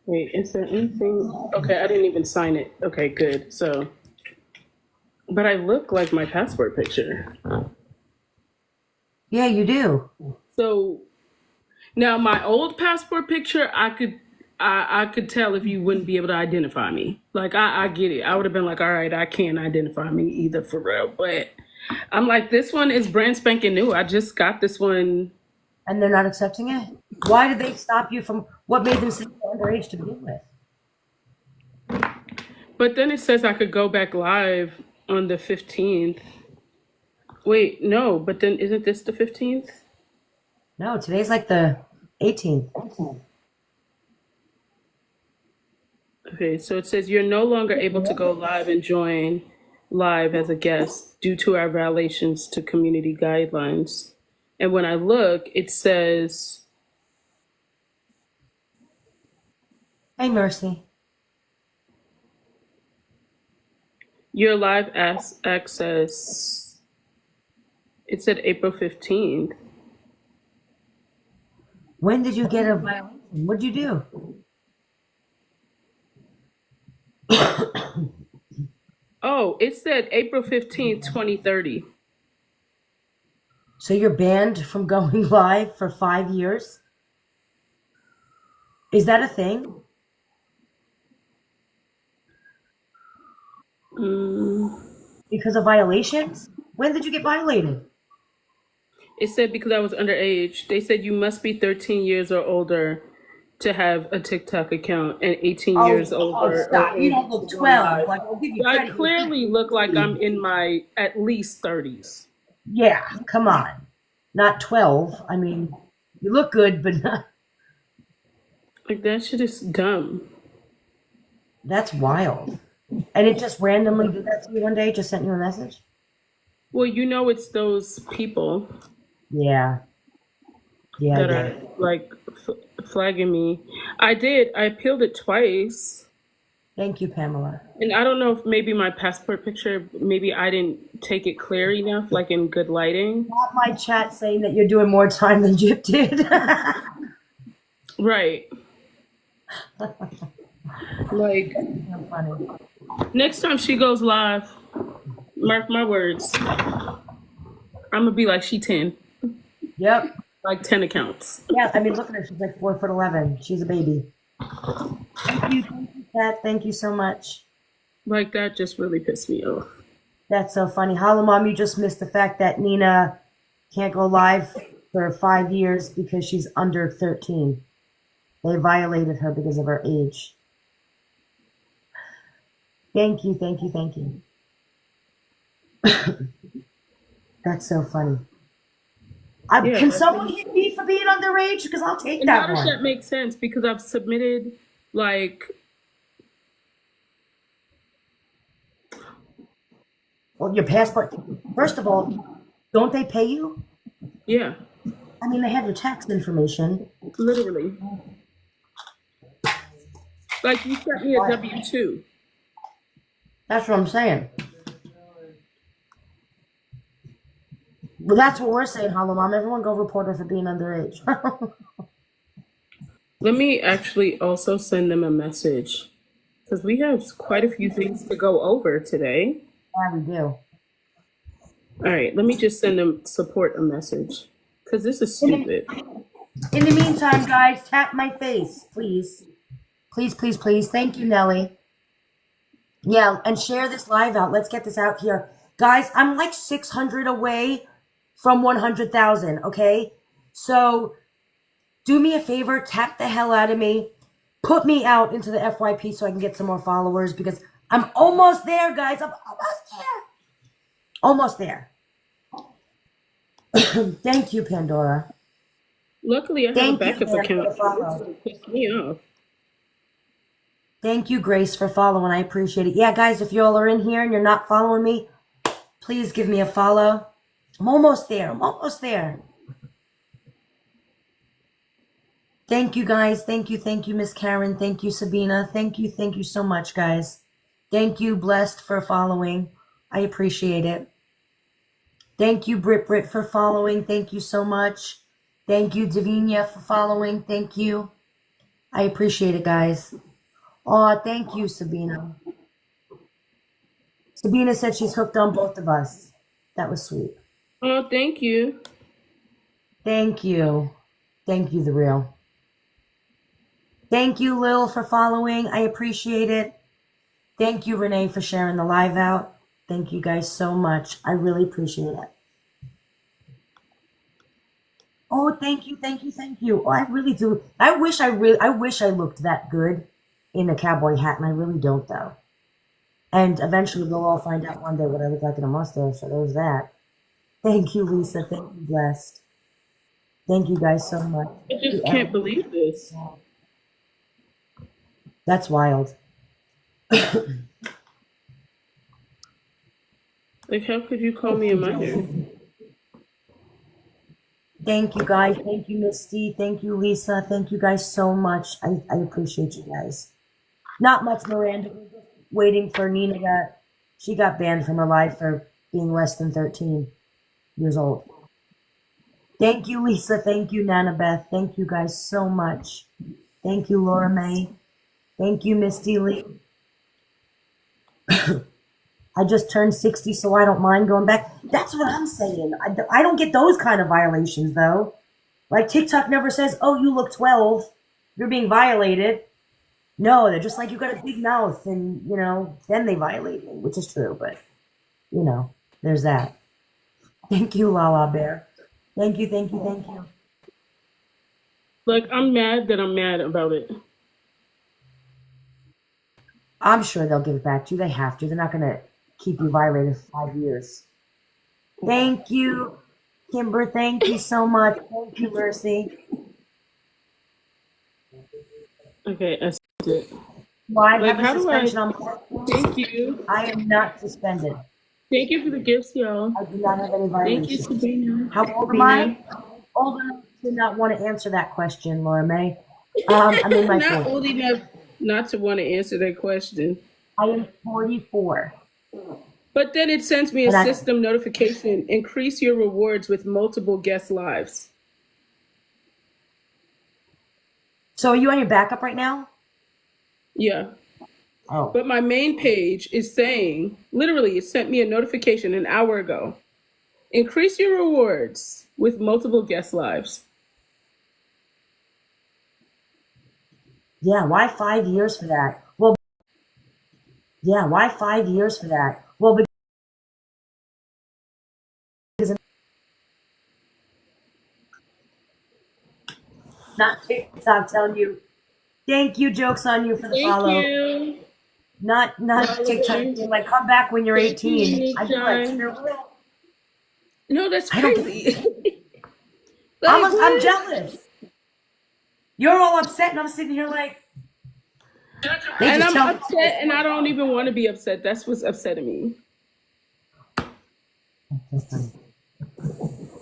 Wait, is there anything? Okay, I didn't even sign it. Okay, good. So, but I look like my passport picture. Yeah, you do. So now my old passport picture, I could tell if you wouldn't be able to identify me. Like I get it. I would have been like, all right, I can't identify me either for real. But I'm like, this one is brand spanking new. I just got this one. And they're not accepting it? Why did they stop you from what made them say you're underage to begin with? But then it says I could go back live on the 15th. Wait, no, but then isn't this the 15th? No, today's like the 18th. Okay, so it says you're no longer able to go live and join live as a guest due to our violations to community guidelines. And when I look, it says Hey, Mercy. your live access. It said April 15th. When did you get a violation? What'd you do? Oh, it said April 15th, 2030. So you're banned from going live for 5 years? Is that a thing? Because of violations? When did you get violated? It said because I was underage. They said you must be 13 years or older to have a TikTok account and 18 years older. Stop. You don't look 12. Like, I'll give you I credit. clearly look like I'm in my at least 30s. Yeah, come on. Not 12. I mean, you look good, but not. Like that shit is dumb. That's wild. And it just randomly did that to you one day, just sent you a message? Well, you know it's those people Yeah. Yeah, that I are get it. like flagging me. I appealed it twice. Thank you, Pamela. And I don't know if maybe my passport picture, maybe I didn't take it clear enough, like in good lighting. Not my chat saying that you're doing more time than Jip did. Right. Like, So funny. next time she goes live, mark my words, I'm gonna be like she 10, Yep. like 10 accounts. Yeah, I mean, look at her. She's like 4'11". She's a baby. Thank you, Kat. Thank you so much. Like that just really pissed me off. That's so funny. Hollow Mom, you just missed the fact that Nina can't go live for 5 years because she's under 13. They violated her because of her age. Thank you, thank you, thank you. That's so funny. Yeah, Can someone hit me for being underage? Because I'll take and that how does one. that make sense? Because I've submitted like, Well, your passport. First of all, don't they pay you? yeah, I mean, they have your tax information. literally. Like you sent me a W-2. That's what I'm saying. Well, that's what we're saying, Hollow Mom. Everyone go report her for being underage. Let me actually also send them a message because we have quite a few things to go over today. Yeah, we do. All right, let me just send them support a message because this is stupid. In the meantime, guys, tap my face, please. Please, please, please. Thank you, Nelly. Yeah, and share this live out. Let's get this out here. Guys, I'm like 600 away from 100,000, okay? So do me a favor, tap the hell out of me. Put me out into the FYP so I can get some more followers because I'm almost there, guys. I'm almost there. Almost there. Thank you, Pandora. Luckily, I have a backup account. This pissed me off. Thank you, Grace, for following. I appreciate it. Yeah, guys, if you all are in here and you're not following me, please give me a follow. I'm almost there. I'm almost there. Thank you, guys. Thank you, Miss Karen. Thank you, Sabina. Thank you so much, guys. Thank you, Blessed, for following. I appreciate it. Thank you, Brit, for following. Thank you so much. Thank you, Davinia, for following. Thank you. I appreciate it, guys. Oh, thank you, Sabina. Sabina said she's hooked on both of us. That was sweet. Oh, thank you. Thank you. Thank you, The Real. Thank you, Lil, for following. I appreciate it. Thank you, Renee, for sharing the live out. Thank you guys so much. I really appreciate it. Oh, thank you, thank you, thank you. Oh, I really do. I wish I looked that good in a cowboy hat, and I really don't, though. And eventually we'll all find out one day what I look like in a mustache, so there's that. Thank you, Lisa. Thank you, Blessed. Thank you guys so much. I just can't believe this. That's wild. Like, how could you call me in my hair? Thank you, guys. Thank you, Misty. Thank you, Lisa. Thank you guys so much. I appreciate you guys. Not much, Miranda. We're just waiting for Nina. She got banned from her live for being less than 13 years old. Thank you, Lisa. Thank you, Nana Beth. Thank you guys so much. Thank you, Laura May. Thank you, Misty Lee. I just turned 60, so I don't mind going back. That's what I'm saying. I don't get those kind of violations, though. Like, TikTok never says, oh, you look 12. You're being violated. No, they're just like, you got a big mouth, and, then they violate me, which is true, but, there's that. Thank you, Lala Bear. Thank you, thank you, thank you. Like, I'm mad that I'm mad about it. I'm sure they'll give it back to you. They have to. They're not going to keep you violated for 5 years. Thank you, Kimber. Thank you so much. Thank you, Mercy. Okay, I said it. Well, I have a suspension on my... Thank you. I am not suspended. Thank you for the gifts, y'all. I do not have any violations. Thank you, Sabrina. How old am I? Old enough to not want to answer that question, Laura May. I'm in my 40s. Not old enough not to want to answer that question. I am 44. But then it sends me a system notification. Increase your rewards with multiple guest lives. So are you on your backup right now? Yeah. Oh. But my main page is saying, literally, it sent me a notification an hour ago. Increase your rewards with multiple guest lives. Yeah, why 5 years for that? Well, yeah, why 5 years for that? Well, because not TikTok telling you, thank you, jokes on you for the follow. Thank you. Not TikTok being like, come back when you're 18. I'd be like, no, that's crazy. I'm jealous. You're all upset, and I'm sitting here like. And I'm upset, and I don't even want to be upset. That's what's upsetting me.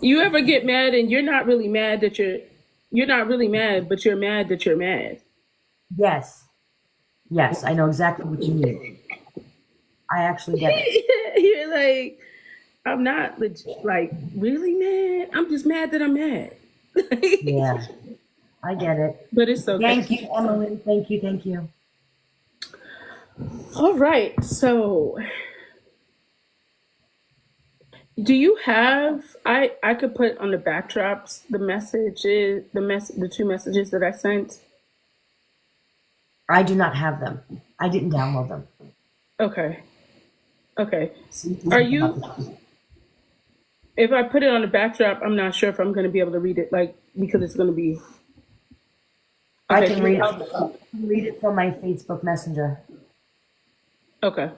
You ever get mad and you're not really mad that you're not really mad, but you're mad that you're mad? Yes. Yes, I know exactly what you mean. I actually get it. You're like, I'm not like really mad. I'm just mad that I'm mad. Yeah, I get it. But it's okay. Thank you, Emily. Thank you. Thank you. All right. So, do you have? I could put on the backdrops the messages, the two messages that I sent. I do not have them. I didn't download them. Okay. Okay. Are you? If I put it on the backdrop, I'm not sure if I'm going to be able to read it, like, because it's going to be. Okay, I can read it from my Facebook Messenger. Okay.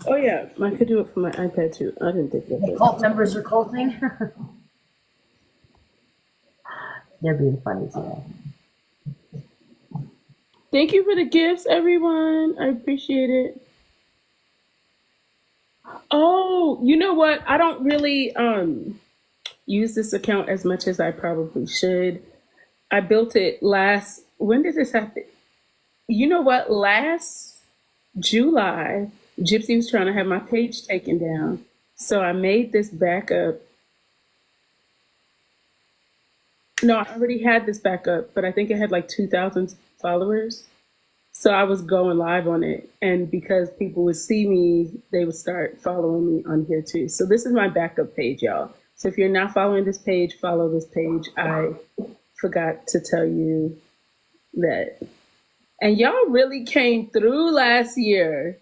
Oh yeah, I could do it from my iPad too. I didn't think that. The cult members are culting. They're being funny today. Thank you for the gifts, everyone. I appreciate it. Oh, you know what? I don't really use this account as much as I probably should. I built it when did this happen? You know what? Last July, Gypsy was trying to have my page taken down. So I made this backup. No, I already had this backup, but I think it had like 2,000 followers. So I was going live on it. And because people would see me, they would start following me on here too. So this is my backup page, y'all. So if you're not following this page, follow this page. I forgot to tell you that. And y'all really came through last year.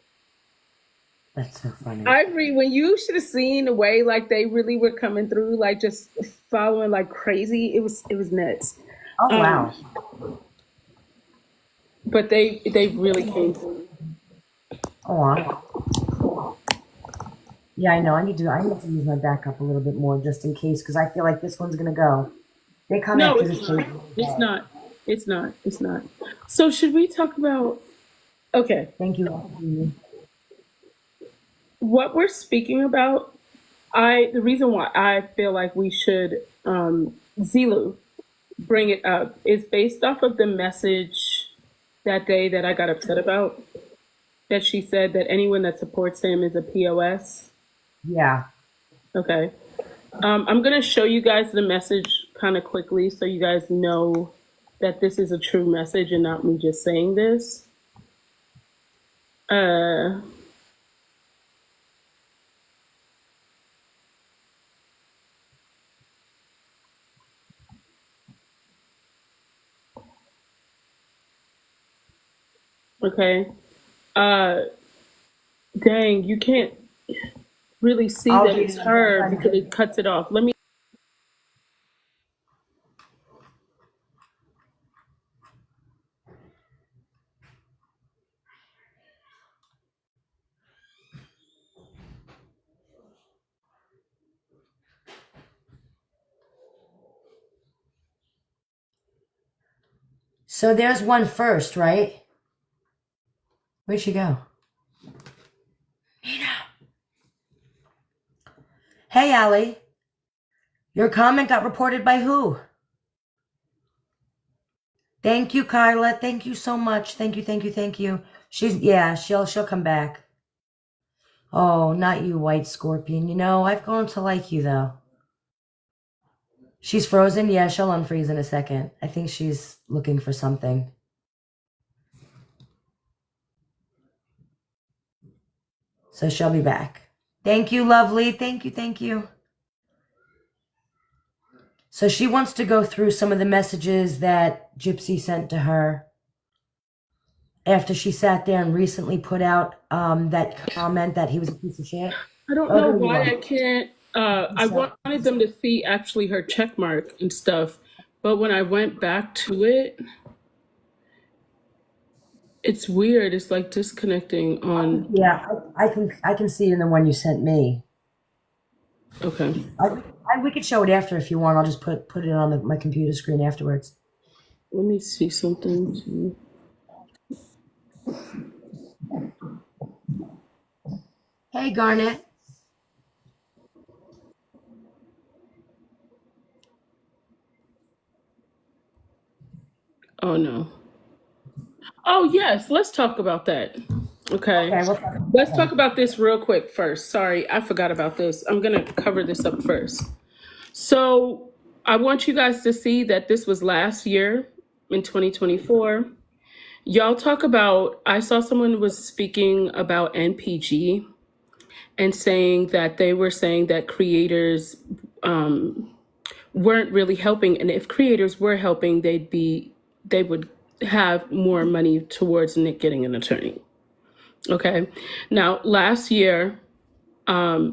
That's so funny. Ivory, when you should have seen the way like they really were coming through, like just following like crazy, it was nuts. Oh wow. But they really came through. Oh wow. Yeah, I know. I need to use my backup a little bit more just in case, because I feel like this one's gonna go. They come No, after this. it's not. It's not. It's not. So should we talk about? Okay. Thank you. What we're speaking about, the reason why I feel like we should Zilu bring it up is based off of the message that day that I got upset about. That she said that anyone that supports him is a POS. Yeah. Okay. I'm gonna show you guys the message kind of quickly so you guys know that this is a true message and not me just saying this. Okay. Dang, you can't really see that it's her because it cuts it off. Let me. So there's one first, right? Where'd she go? Nina. Hey, Allie. Your comment got reported by who? Thank you, Kyla. Thank you so much. Thank you. She'll come back. Oh, not you, White Scorpion. You know, I've grown to like you, though. She's frozen? Yeah, she'll unfreeze in a second. I think she's looking for something. So she'll be back. Thank you, lovely. Thank you. So she wants to go through some of the messages that Gypsy sent to her after she sat there and recently put out that comment that he was a piece of shit. I don't know why I can't. I wanted them to see actually her check mark and stuff, but when I went back to it, it's weird. It's like disconnecting on. Yeah, I can see it in the one you sent me. Okay. We could show it after if you want. I'll just put it on my computer screen afterwards. Let me see something too. Hey, Garnet. Oh no. Oh yes, let's talk about that. Okay. Let's talk about this real quick first. Sorry, I forgot about this. I'm gonna cover this up first. So I want you guys to see that this was last year in 2024. Y'all talk about, I saw someone was speaking about NPG and saying that they were saying that creators weren't really helping. And if creators were helping, they would have more money towards Nick getting an attorney. Okay. Now, last year, I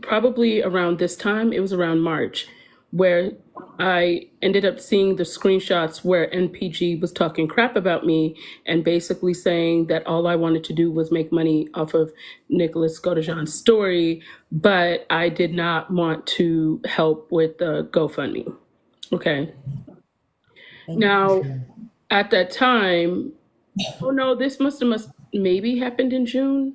probably around this time, it was around March, where I ended up seeing the screenshots where NPG was talking crap about me and basically saying that all I wanted to do was make money off of Nicholas GODEJOHN'S story, but I did not want to help with the GoFundMe. Okay. Now, at that time, oh no, this must maybe happened in June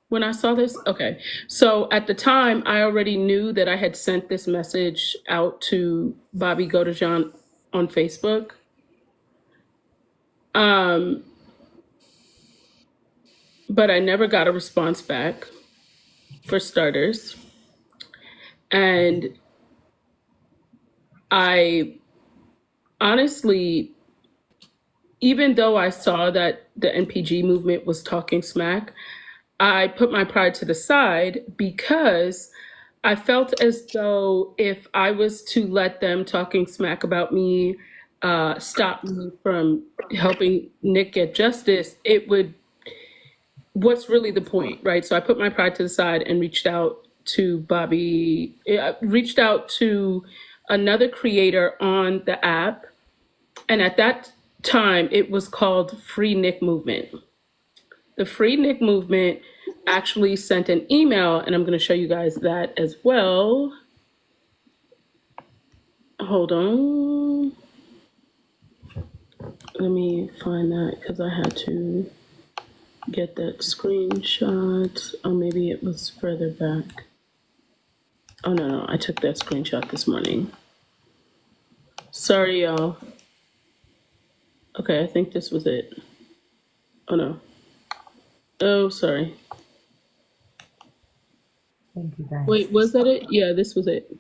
when I saw this. Okay. So at the time, I already knew that I had sent this message out to Bobby GODEJOHN on Facebook. But I never got a response back, for starters. And I honestly, even though I saw that the NPG movement was talking smack, I put my pride to the side because I felt as though if I was to let them talking smack about me stop me from helping Nick get justice, it would, what's really the point, right? So I put my pride to the side and reached out to Bobby, reached out to another creator on the app. And at that time, it was called Free Nick Movement. The Free Nick Movement actually sent an email, and I'm going to show you guys that as well. Hold on. Let me find that because I had to get that screenshot. Oh, maybe it was further back. Oh, no, I took that screenshot this morning. Sorry, y'all. Okay, I think this was it. Oh, no. Oh, sorry. Thank you, guys. Wait, was that it? Yeah, this was it.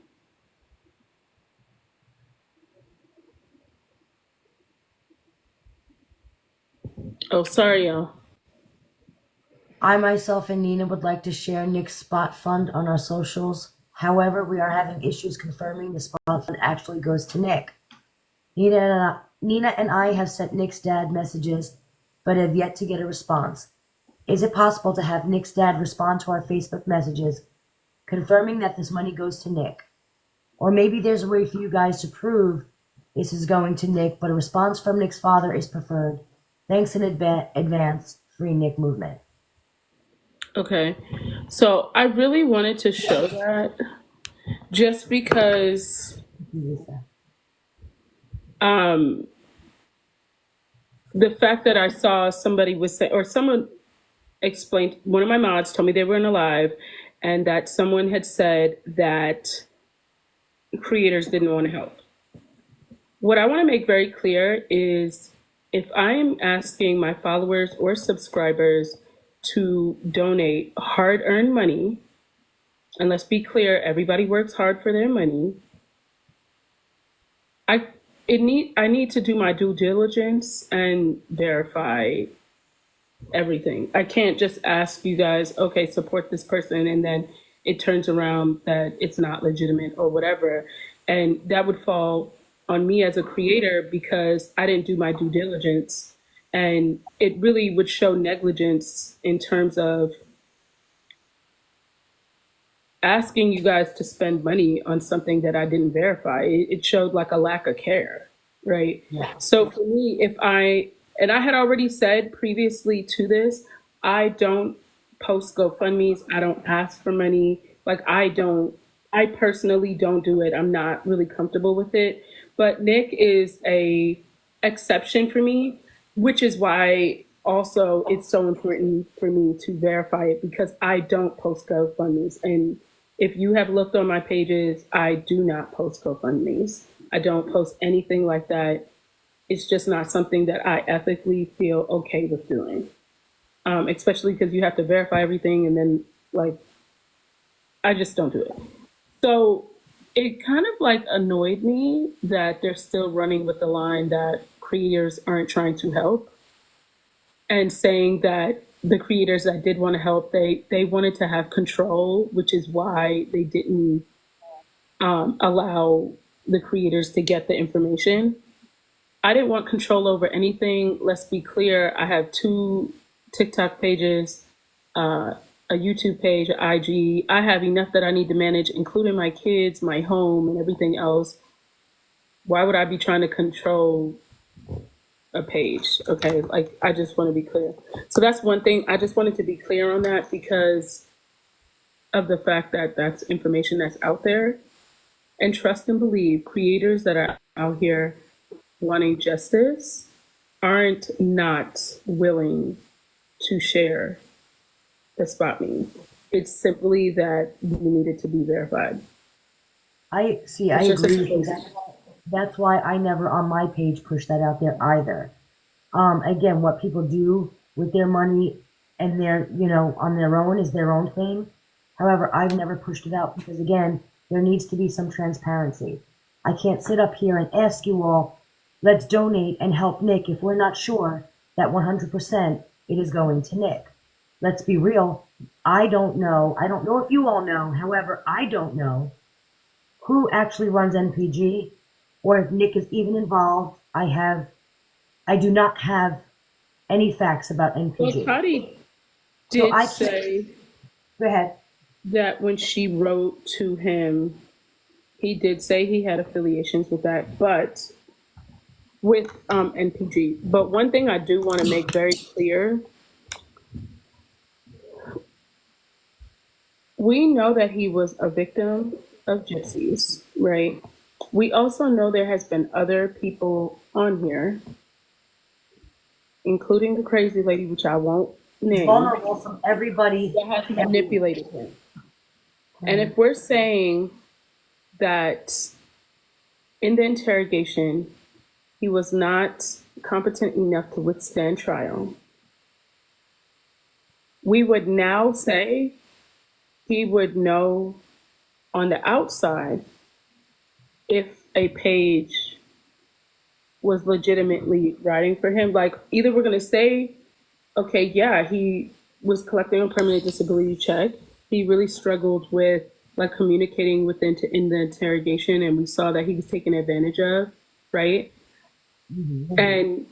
Oh, sorry, y'all. I myself and Nina would like to share Nick's spot fund on our socials. However, we are having issues confirming the spot fund actually goes to Nick. Nina and I have sent Nick's dad messages, but have yet to get a response. Is it possible to have Nick's dad respond to our Facebook messages, confirming that this money goes to Nick? Or maybe there's a way for you guys to prove this is going to Nick, but a response from Nick's father is preferred. Thanks in advance, Free Nick Movement. Okay. So I really wanted to show that just because the fact that I saw somebody was say, or someone explained, one of my mods told me they were in a live and that someone had said that creators didn't want to help. What I want to make very clear is if I am asking my followers or subscribers to donate hard-earned money, and let's be clear, everybody works hard for their money, I need to do my due diligence and verify everything. I can't just ask you guys, okay, support this person, and then it turns around that it's not legitimate or whatever. And that would fall on me as a creator because I didn't do my due diligence. And it really would show negligence in terms of asking you guys to spend money on something that I didn't verify. It showed like a lack of care, right? Yeah. So for me, and I had already said previously to this, I don't post GoFundMes. I don't ask for money. Like I personally don't do it. I'm not really comfortable with it. But Nick is a exception for me, which is why also it's so important for me to verify it because I don't post GoFundMes. And if you have looked on my pages, I do not post GoFundMes. I don't post anything like that. It's just not something that I ethically feel okay with doing, especially because you have to verify everything and then like, I just don't do it. So it kind of like annoyed me that they're still running with the line that creators aren't trying to help and saying that the creators that did want to help, they wanted to have control, which is why they didn't allow the creators to get the information. I didn't want control over anything. Let's be clear. I have 2 TikTok pages, a YouTube page, an IG. I have enough that I need to manage, including my kids, my home, and everything else. Why would I be trying to control a page? Okay, like I just want to be clear. So that's one thing. I just wanted to be clear on that because of the fact that that's information that's out there. And trust and believe, creators that are out here wanting justice aren't not willing to share the spot meme. It's simply that we needed to be verified. I agree with you. That's why I never on my page push that out there either. Again, what people do with their money and their, on their own is their own thing. However, I've never pushed it out because again, there needs to be some transparency. I can't sit up here and ask you all, let's donate and help Nick if we're not sure that 100% it is going to Nick. Let's be real. I don't know. I don't know if you all know. However, I don't know who actually runs NPG or if Nick is even involved. I do not have any facts about Well, NPG. Toddy So did I say Go ahead. that when she wrote to him, he did say he had affiliations with that, but with NPG. But one thing I do want to make very clear, we know that he was a victim of gypsies, right? We also know there has been other people on here, including the crazy lady, which I won't name, Vulnerable from everybody. that has manipulated him. And if we're saying that in the interrogation, he was not competent enough to withstand trial, we would now say he would know on the outside if a page was legitimately writing for him. Like, either we're going to say, okay, yeah, he was collecting a permanent disability check. He really struggled with like communicating with in the interrogation, and we saw that he was taken advantage of, right? Mm-hmm. And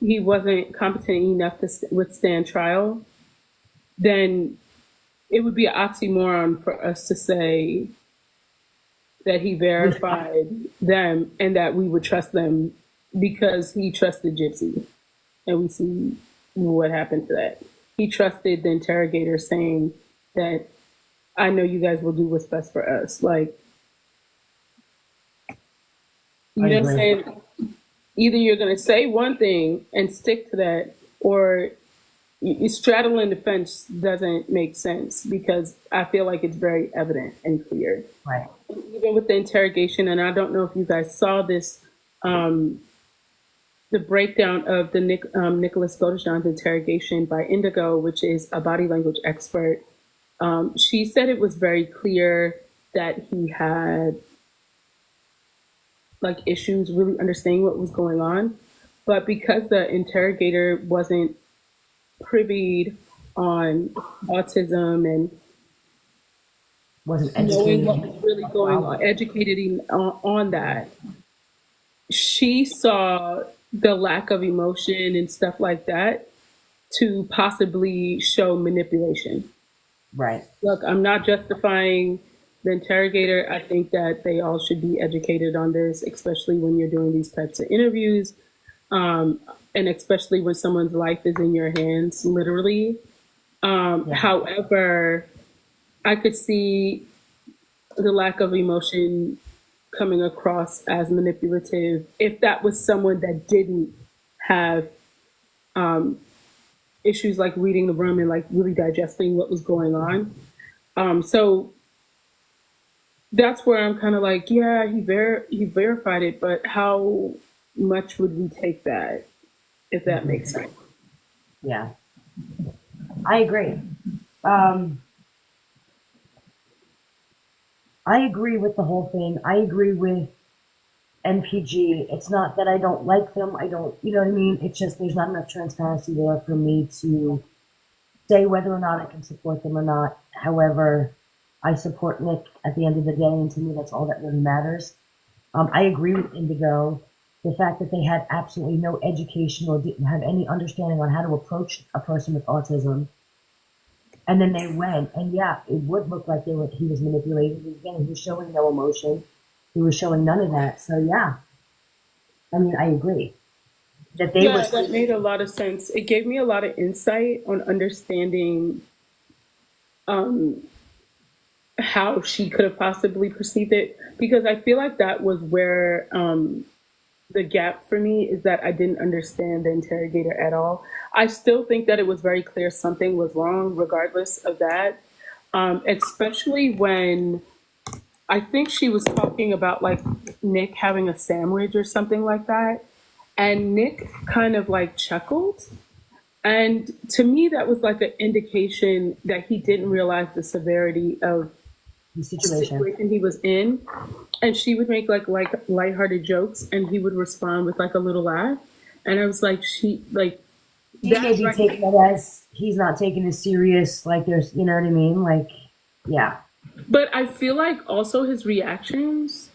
he wasn't competent enough to withstand trial. Then it would be an oxymoron for us to say that he verified them and that we would trust them because he trusted Gypsy. And we see what happened to that. He trusted the interrogator saying that, I know you guys will do what's best for us. Like, you know what I'm saying? Either you're going to say one thing and stick to that, or you straddling the fence doesn't make sense, because I feel like it's very evident and clear. Right. Even with the interrogation, and I don't know if you guys saw this, the breakdown of the Nicholas GODEJOHN'S interrogation by Indigo, which is a body language expert. She said it was very clear that he had like issues really understanding what was going on, but because the interrogator wasn't privy on autism and Wasn't knowing educated. what was really going on, educated on that, she saw the lack of emotion and stuff like that to possibly show manipulation. Right. Look, I'm not justifying the interrogator. I think that they all should be educated on this, especially when you're doing these types of interviews, and especially when someone's life is in your hands, literally. However, I could see the lack of emotion coming across as manipulative if that was someone that didn't have issues like reading the room and like really digesting what was going on. So that's where I'm kind of like, yeah, he verified it, but how much would we take that, if that makes sense? Yeah. I agree. I agree with the whole thing. I agree with NPG. It's not that I don't like them. I don't, you know what I mean? It's just there's not enough transparency there for me to say whether or not I can support them or not. However, I support Nick at the end of the day, and to me, that's all that really matters. I agree with Indigo. The fact that they had absolutely no education or didn't have any understanding on how to approach a person with autism. And then they went, and yeah, it would look like he was manipulated. Because again, he was showing no emotion. He was showing none of that. So yeah, I mean, I agree that they were. That made a lot of sense. It gave me a lot of insight on understanding how she could have possibly perceived it, because I feel like that was where the gap for me is, that I didn't understand the interrogator at all. I still think that it was very clear something was wrong regardless of that, especially when I think she was talking about like Nick having a sandwich or something like that, and Nick kind of like chuckled. And to me, that was like an indication that he didn't realize the severity of the situation he was in. and she would make like lighthearted jokes, and he would respond with like a little laugh, and I was like, she like He may that's be like, taking it as he's not taking it serious. Like there's, you know what I mean? Like, yeah. but I feel like also his reactions,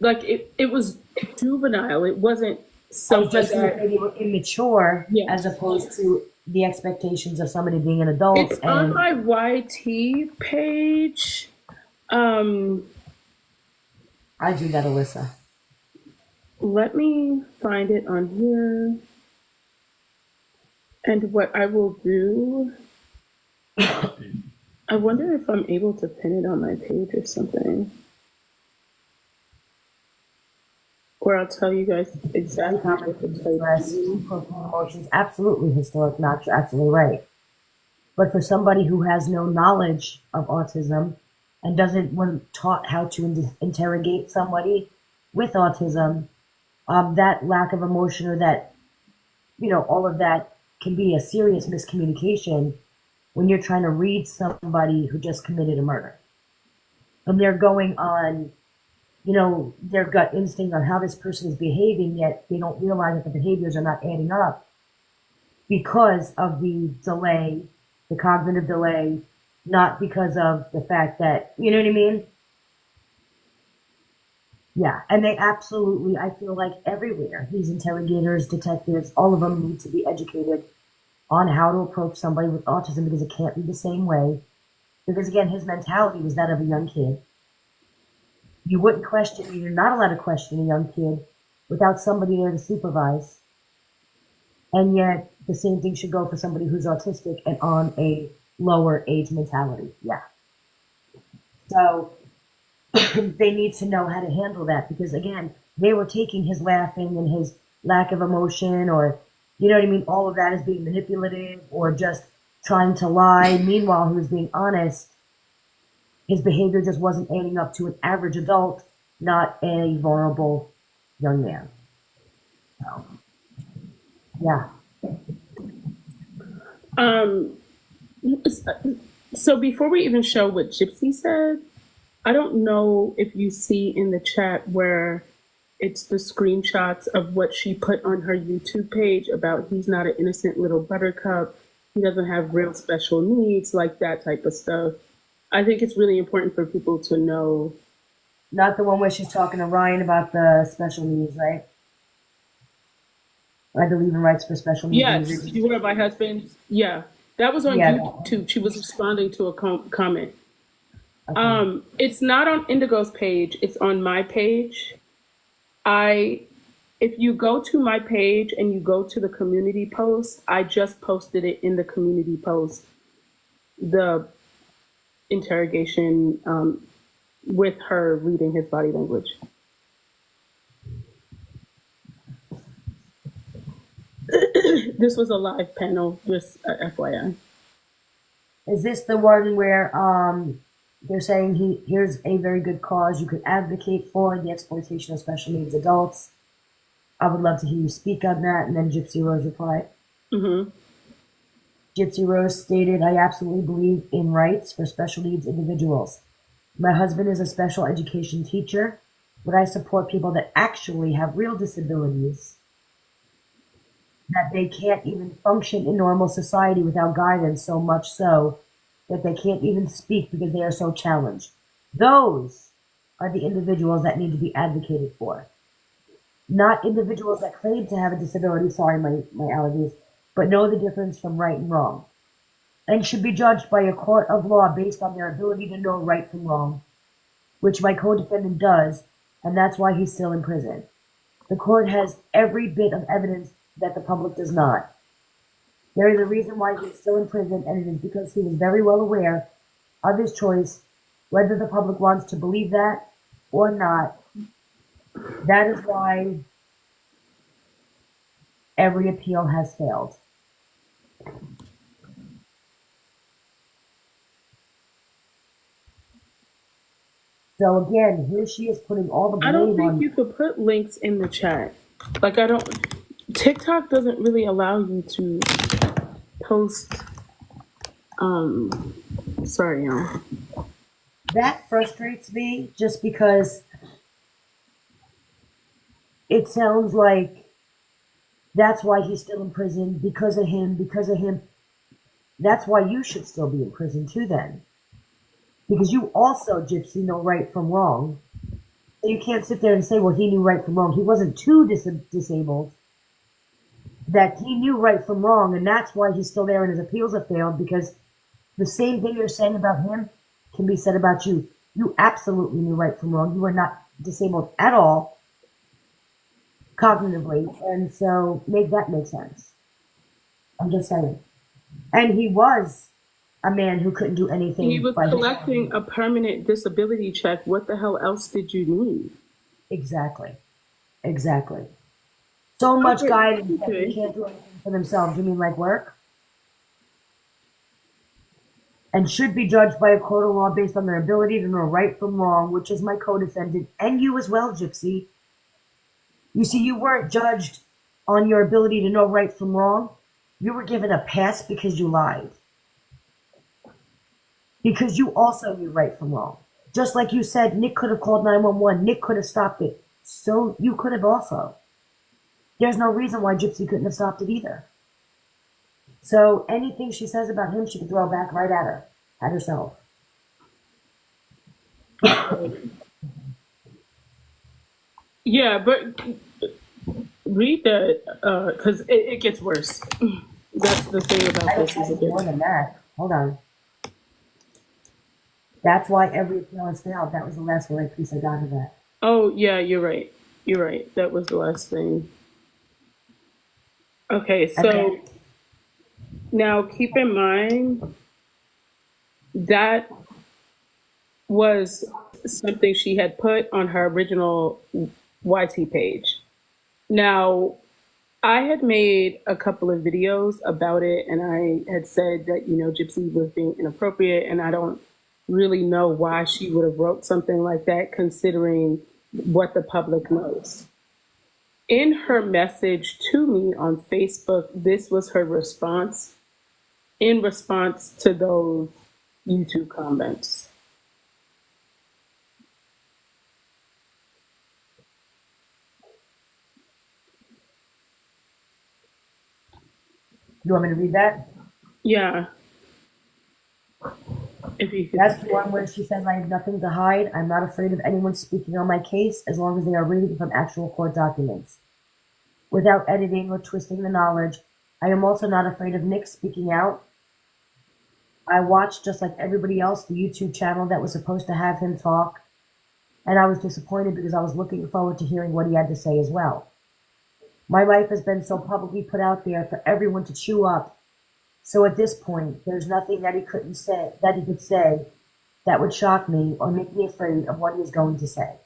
like it was juvenile. It wasn't something Just that maybe immature yeah. as opposed to the expectations of somebody being an adult. It's on my YT page. I do that, Alyssa. Let me find it on here. And what I will do, I wonder if I'm able to pin it on my page or something. Or I'll tell you guys exactly what the Stress, emotions, absolutely historic, not you're absolutely right. But for somebody who has no knowledge of autism and wasn't taught how to interrogate somebody with autism, that lack of emotion or that, you know, all of that can be a serious miscommunication when you're trying to read somebody who just committed a murder. And they're going on, you know, their gut instinct on how this person is behaving, yet they don't realize that the behaviors are not adding up because of the delay, the cognitive delay, not because of the fact that, you know what I mean? Yeah, and they absolutely, I feel like everywhere, these interrogators, detectives, all of them need to be educated on how to approach somebody with autism because it can't be the same way. Because again, his mentality was that of a young kid. You wouldn't question, you're not allowed to question a young kid without somebody there to supervise. And yet, the same thing should go for somebody who's autistic and on a lower age mentality. Yeah. So, they need to know how to handle that because, again, they were taking his laughing and his lack of emotion or, you know what I mean, all of that as being manipulative or just trying to lie. Meanwhile, he was being honest. His behavior just wasn't adding up to an average adult, not a vulnerable young man. So, yeah. So before we even show what Gypsy said, I don't know if you see in the chat where it's the screenshots of what she put on her YouTube page about he's not an innocent little buttercup. He doesn't have real special needs, like that type of stuff. I think it's really important for people to know. Not the one where she's talking to Ryan about the special needs, right? I believe in rights for special needs. Yes, you were my husband. Yeah, that was on YouTube. She was responding to a comment. Okay. It's not on Indigo's page. It's on my page. If you go to my page and you go to the community post, I just posted it in the community post. The interrogation with her reading his body language. This was a live panel, just FYI. Is this the one where they're saying here's a very good cause you could advocate for, the exploitation of special needs adults? I would love to hear you speak on that. And then Gypsy Rose replied. Mm-hmm. Gypsy Rose stated, I absolutely believe in rights for special needs individuals. My husband is a special education teacher, but I support people that actually have real disabilities, that they can't even function in normal society without guidance, so much so that they can't even speak because they are so challenged. Those are the individuals that need to be advocated for. Not individuals that claim to have a disability, sorry, my allergies, but know the difference from right and wrong, and should be judged by a court of law based on their ability to know right from wrong, which my co-defendant does, and that's why he's still in prison. The court has every bit of evidence that the public does not. There is a reason why he's still in prison, and it is because he was very well aware of his choice, whether the public wants to believe that or not. That is why every appeal has failed. So again, here she is putting all the blame on. I don't think you could put links in the chat. Like TikTok doesn't really allow you to post. Sorry, y'all. That frustrates me just because it sounds like that's why he's still in prison, because of him, because of him. That's why you should still be in prison too then. Because you also, Gypsy, know right from wrong. So you can't sit there and say, well, he knew right from wrong. He wasn't too disabled. That he knew right from wrong, and that's why he's still there and his appeals have failed, because the same thing you're saying about him can be said about you. You absolutely knew right from wrong. You were not disabled at all cognitively, and so make that make sense. I'm just saying. And he was a man who couldn't do anything. He was collecting a permanent disability check. What the hell else did you need? Exactly. Exactly. So much guidance that they can't do anything for themselves. You mean like work? And should be judged by a court of law based on their ability to know right from wrong, which is my co-defendant, and you as well, Gypsy. You see, you weren't judged on your ability to know right from wrong. You were given a pass because you lied. Because you also knew right from wrong. Just like you said, Nick could have called 911. Nick could have stopped it. So you could have also. There's no reason why Gypsy couldn't have stopped it either. So anything she says about him, she can throw back right at her, at herself. Yeah, but read that, because it gets worse. That's the thing about this. Is it more than that. Hold on. That's why every appeal has failed. That was the last right piece I got of that. Oh, yeah, you're right. You're right. That was the last thing. Okay, so now keep in mind that was something she had put on her original YT page. Now, I had made a couple of videos about it, and I had said that, you know, Gypsy was being inappropriate, and I don't really know why she would have wrote something like that, considering what the public knows. In her message to me on Facebook, this was her response in response to those YouTube comments. You want me to read that? Yeah. If you could. That's the one where she says, I have nothing to hide. I'm not afraid of anyone speaking on my case as long as they are reading from actual court documents. Without editing or twisting the knowledge, I am also not afraid of Nick speaking out. I watched, just like everybody else, the YouTube channel that was supposed to have him talk, and I was disappointed because I was looking forward to hearing what he had to say as well. My life has been so publicly put out there for everyone to chew up. So at this point, there's nothing that he could say that would shock me or make me afraid of what he is going to say.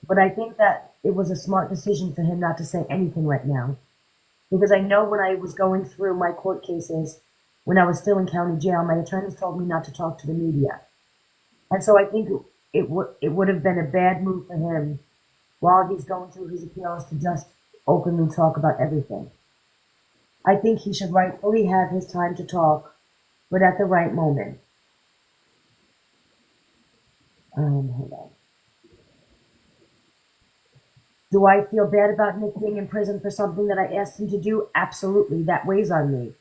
But I think that it was a smart decision for him not to say anything right now. Because I know when I was going through my court cases, when I was still in county jail, my attorneys told me not to talk to the media. And so I think it would have been a bad move for him while he's going through his appeals to just openly talk about everything. I think he should rightfully have his time to talk, but at the right moment. Hold on. Do I feel bad about Nick being in prison for something that I asked him to do? Absolutely, that weighs on me.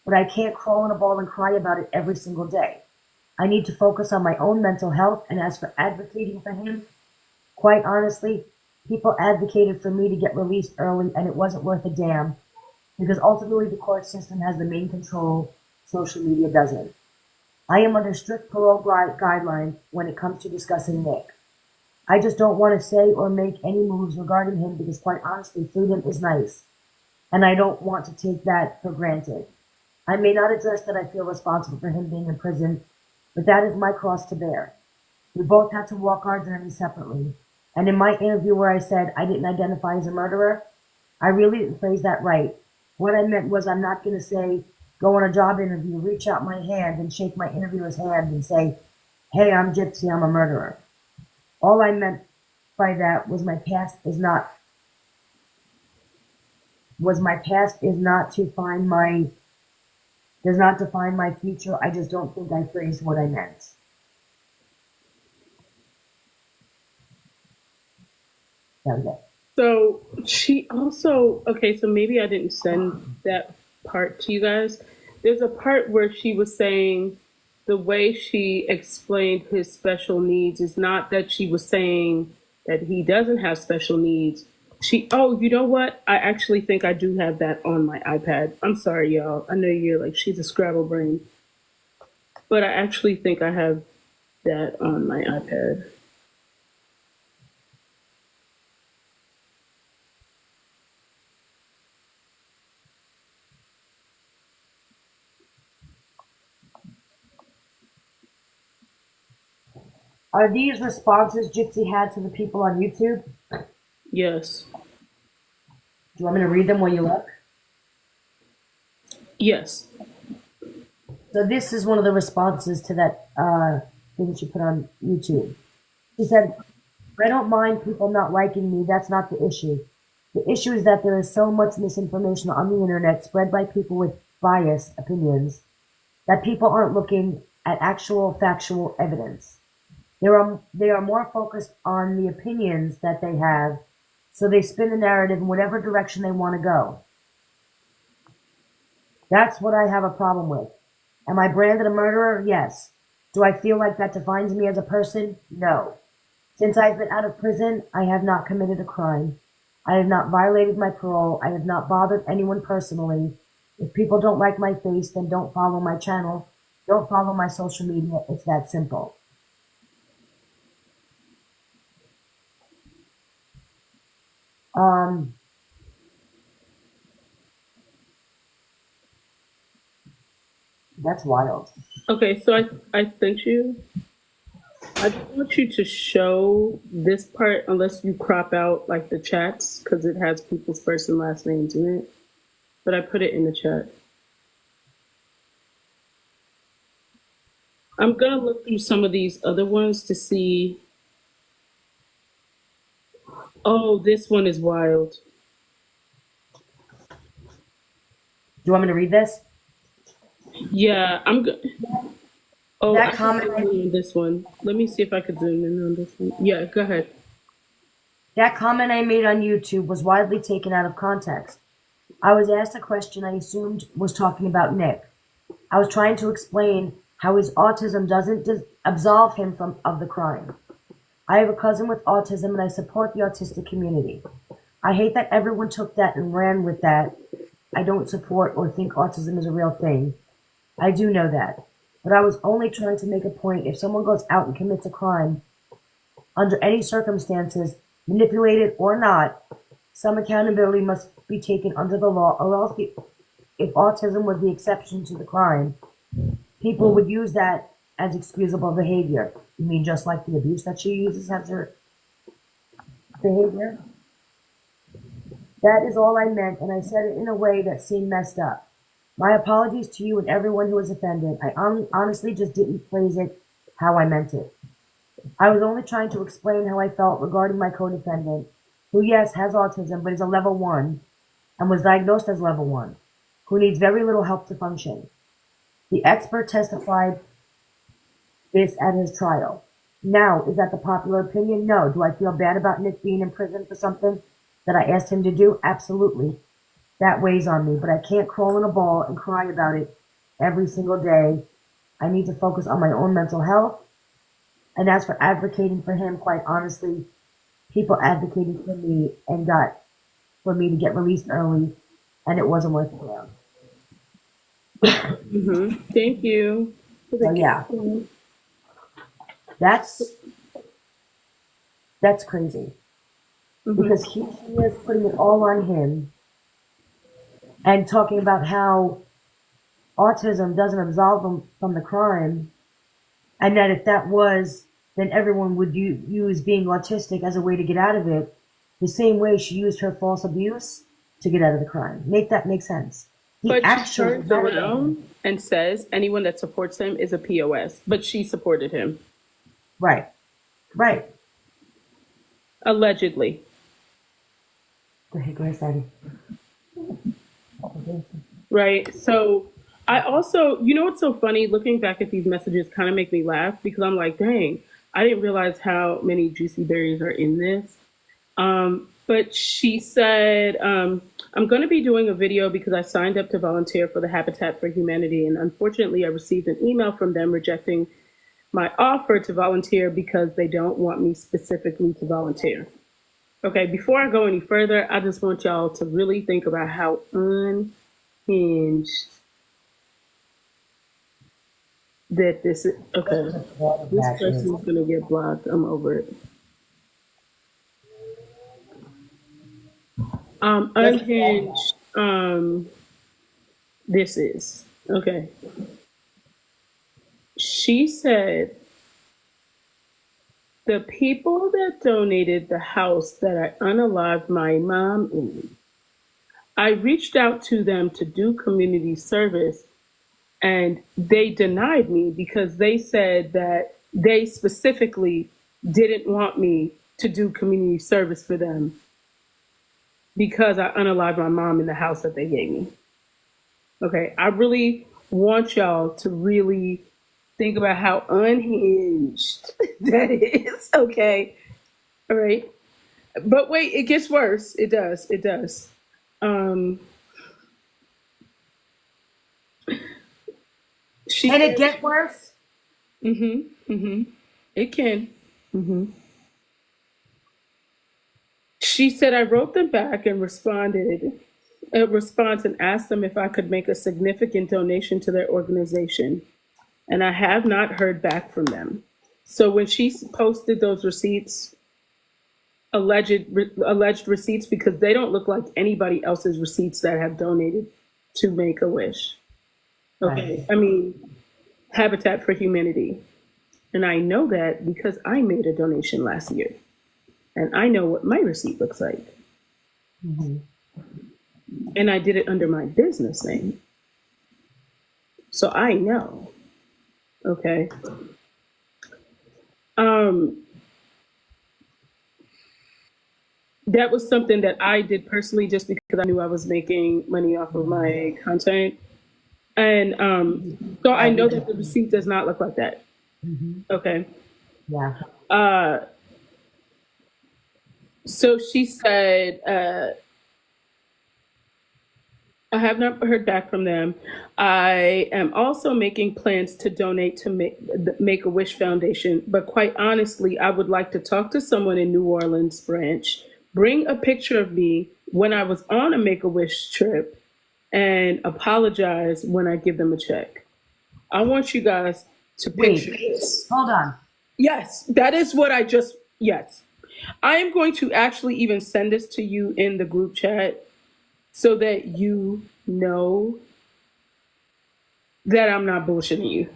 But I can't crawl in a ball and cry about it every single day. I need to focus on my own mental health, and as for advocating for him, quite honestly, people advocated for me to get released early, and it wasn't worth a damn, because ultimately the court system has the main control, social media doesn't. I am under strict parole guidelines when it comes to discussing Nick. I just don't want to say or make any moves regarding him because quite honestly, freedom is nice, and I don't want to take that for granted. I may not address that I feel responsible for him being in prison, but that is my cross to bear. We both had to walk our journey separately, and in my interview where I said I didn't identify as a murderer, I really didn't phrase that right. What I meant was I'm not going to say, go on a job interview, reach out my hand and shake my interviewer's hand and say, hey, I'm Gypsy, I'm a murderer. All I meant by that was my past is not does not define my future. I just don't think I phrased what I meant. That was it. So she also, okay, so maybe I didn't send that part to you guys. There's a part where she was saying the way she explained his special needs is not that she was saying that he doesn't have special needs. Oh, you know what? I actually think I do have that on my iPad. I'm sorry, y'all. I know you're like, she's a Scrabble brain. But I actually think I have that on my iPad. Are these responses Gypsy had to the people on YouTube? Yes. Do you want me to read them while you look? Yes. So this is one of the responses to that thing she put on YouTube. She said, I don't mind people not liking me. That's not the issue. The issue is that there is so much misinformation on the internet spread by people with biased opinions that people aren't looking at actual factual evidence. They are more focused on the opinions that they have, so they spin the narrative in whatever direction they want to go. That's what I have a problem with. Am I branded a murderer? Yes. Do I feel like that defines me as a person? No. Since I've been out of prison, I have not committed a crime. I have not violated my parole. I have not bothered anyone personally. If people don't like my face, then don't follow my channel. Don't follow my social media. It's that simple. That's wild. Okay, so I sent you. I don't want you to show this part unless you crop out like the chats because it has people's first and last names in it. But I put it in the chat. I'm gonna look through some of these other ones to see. Oh, this one is wild. Do you want me to read this? Yeah, I'm good. Oh, That I comment on this one. Let me see if I could zoom in on this one. Yeah, go ahead. That comment I made on YouTube was widely taken out of context. I was asked a question I assumed was talking about Nick. I was trying to explain how his autism doesn't absolve him of the crime. I have a cousin with autism and I support the autistic community. I hate that everyone took that and ran with that. I don't support or think autism is a real thing. I do know that. But I was only trying to make a point. If someone goes out and commits a crime, under any circumstances, manipulated or not, some accountability must be taken under the law, or else if autism was the exception to the crime, people would use that as excusable behavior. You mean just like the abuse that she uses as her behavior? That is all I meant, and I said it in a way that seemed messed up. My apologies to you and everyone who was offended. I honestly just didn't phrase it how I meant it. I was only trying to explain how I felt regarding my co-defendant, who, yes, has autism, but is a level 1 and was diagnosed as level 1, who needs very little help to function. The expert testified this at his trial. Now, is that the popular opinion? No. Do I feel bad about Nick being in prison for something that I asked him to do? Absolutely. That weighs on me, but I can't crawl in a ball and cry about it every single day. I need to focus on my own mental health. And as for advocating for him, quite honestly, people advocated for me and got for me to get released early, and it wasn't worth it. Thank you. So yeah, that's crazy because she is putting it all on him and talking about how autism doesn't absolve him from the crime, and that if that was, then everyone would use being autistic as a way to get out of it, the same way she used her false abuse to get out of the crime. Make that make sense? But she turns around and says anyone that supports him is a POS, but she supported him. Right. Right. Allegedly. Go ahead, Daddy. Right. So I also, you know what's so funny? Looking back at these messages kind of make me laugh because I'm like, dang, I didn't realize how many juicy berries are in this. But she said, I'm going to be doing a video because I signed up to volunteer for the Habitat for Humanity. And unfortunately, I received an email from them rejecting my offer to volunteer because they don't want me specifically to volunteer. Okay, before I go any further, I just want y'all to really think about how unhinged that this is. Okay, this person is going to get blocked. I'm over it. Unhinged, this is. Okay. She said, the people that donated the house that I unalived my mom in, I reached out to them to do community service, and they denied me because they said that they specifically didn't want me to do community service for them because I unalived my mom in the house that they gave me. Okay, I really want y'all to really think about how unhinged that is. Okay, all right. But wait, it gets worse. It does. It does. Can it get worse? It can. She said I wrote them back and responded a response and asked them if I could make a significant donation to their organization. And I have not heard back from them. So when she posted those receipts, alleged receipts, because they don't look like anybody else's receipts that have donated to Make-A-Wish. Okay, right. I mean, Habitat for Humanity. And I know that because I made a donation last year. And I know what my receipt looks like. And I did it under my business name. So I know. Okay. That was something that I did personally just because I knew I was making money off of my content. And so I know that the receipt does not look like that. Okay. Yeah. So she said, I have not heard back from them. I am also making plans to donate to the Make-A-Wish Foundation, but quite honestly, I would like to talk to someone in New Orleans branch, bring a picture of me when I was on a Make-A-Wish trip, and apologize when I give them a check. I want you guys to picture this. Hold on. Yes, that is what I just, yes. I am going to actually even send this to you in the group chat so that you know that I'm not bullshitting you.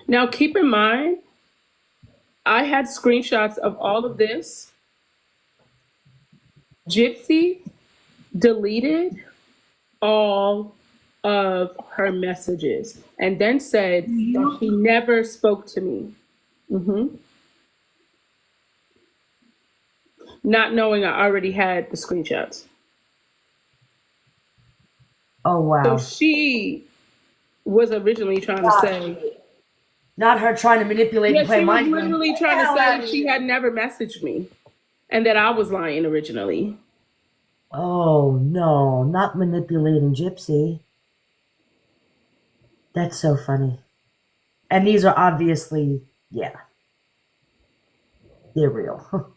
Now, keep in mind, I had screenshots of all of this. Gypsy deleted all of her messages and then said that she never spoke to me. Not knowing I already had the screenshots. Oh, wow. So she was originally trying to say... Not her trying to manipulate and play mind games. She was literally trying to say that she had never messaged me and that I was lying originally. Oh, no, not manipulating Gypsy. That's so funny. And these are obviously, yeah, they're real.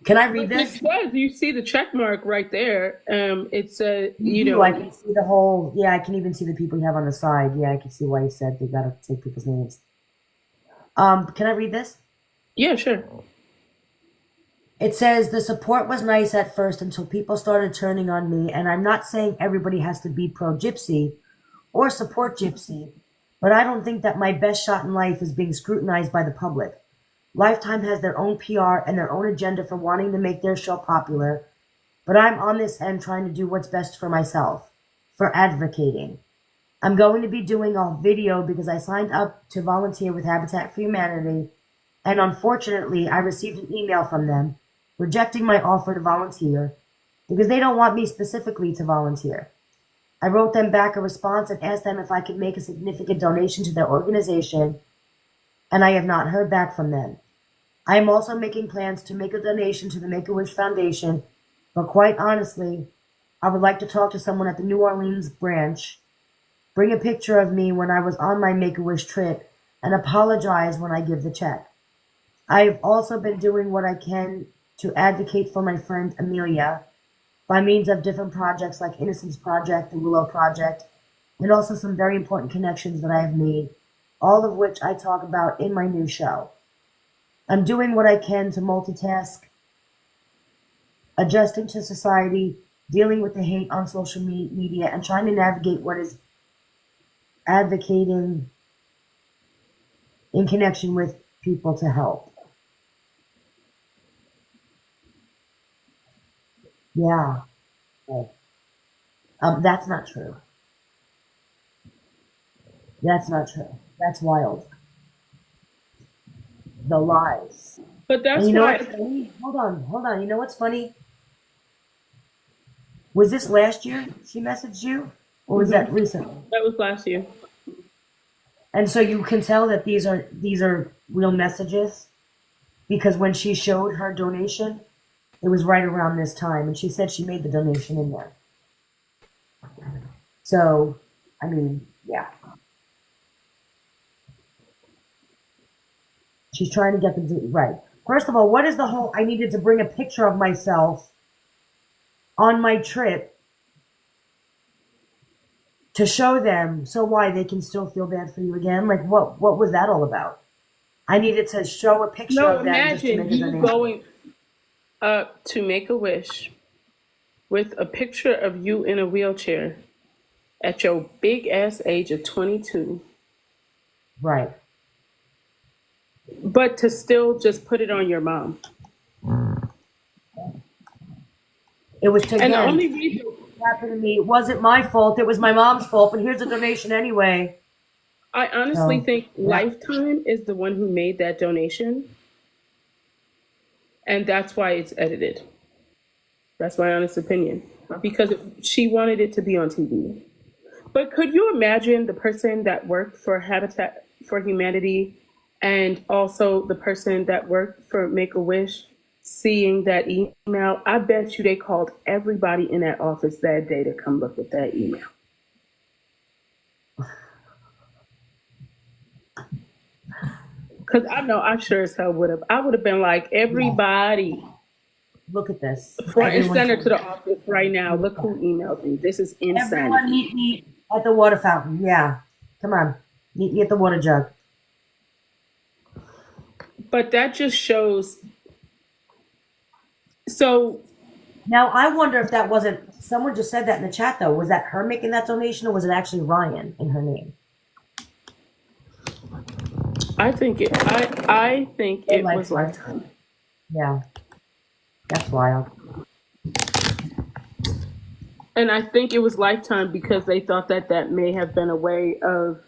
Can I read this? It says, you see the check mark right there. It said, you know. I can see the whole, yeah, I can even see the people you have on the side. Yeah, I can see why you said they got to take people's names. Can I read this? Yeah, sure. It says, the support was nice at first until people started turning on me. And I'm not saying everybody has to be pro-Gypsy or support Gypsy, but I don't think that my best shot in life is being scrutinized by the public. Lifetime has their own PR and their own agenda for wanting to make their show popular, but I'm on this end trying to do what's best for myself, for advocating. I'm going to be doing a video because I signed up to volunteer with Habitat for Humanity, and unfortunately, I received an email from them rejecting my offer to volunteer because they don't want me specifically to volunteer. I wrote them back a response and asked them if I could make a significant donation to their organization, and I have not heard back from them. I am also making plans to make a donation to the Make-A-Wish Foundation, but quite honestly, I would like to talk to someone at the New Orleans branch, bring a picture of me when I was on my Make-A-Wish trip, and apologize when I give the check. I have also been doing what I can to advocate for my friend Amelia by means of different projects like Innocence Project, the Willow Project, and also some very important connections that I have made, all of which I talk about in my new show. I'm doing what I can to multitask, adjusting to society, dealing with the hate on social media, and trying to navigate what is advocating in connection with people to help. Yeah. That's not true. That's not true. That's wild. The lies. But that's And you know why. what's funny? Hold on. You know what's funny? Was this last year she messaged you? Or was that recently? That was last year. And so you can tell that these are real messages because when she showed her donation, it was right around this time, and she said she made the donation in there. So, I mean, yeah. She's trying to get them to, right. First of all, what is the whole, I needed to bring a picture of myself on my trip to show them, so why, they can still feel bad for you again? Like, what was that all about? I needed to show a picture No, of them just to imagine make a you donation. going up to Make-A-Wish with a picture of you in a wheelchair at your big ass age of 22, Right. but to still just put it on your mom. It was to, And the again, only reason, it happened to me. It wasn't my fault. It was my mom's fault, but here's a donation anyway. I honestly So, think yeah. Lifetime is the one who made that donation, and that's why it's edited. That's my honest opinion, because she wanted it to be on TV. But could you imagine the person that worked for Habitat for Humanity and also the person that worked for Make-A-Wish seeing that email? I bet you they called everybody in that office that day to come look at that email. Because I know I sure as hell would have. I would have been like, everybody, Look at this. front and Everyone, center to the office right now. Look who emailed me. This is everyone insanity. meet me at the water fountain. Yeah. Come on. Meet me at the water jug. But that just shows. So Now, I wonder if that wasn't, someone just said that in the chat though. Was that her making that donation or was it actually Ryan in her name? I think it was Lifetime. Yeah. That's wild. And I think it was Lifetime because they thought that that may have been a way of,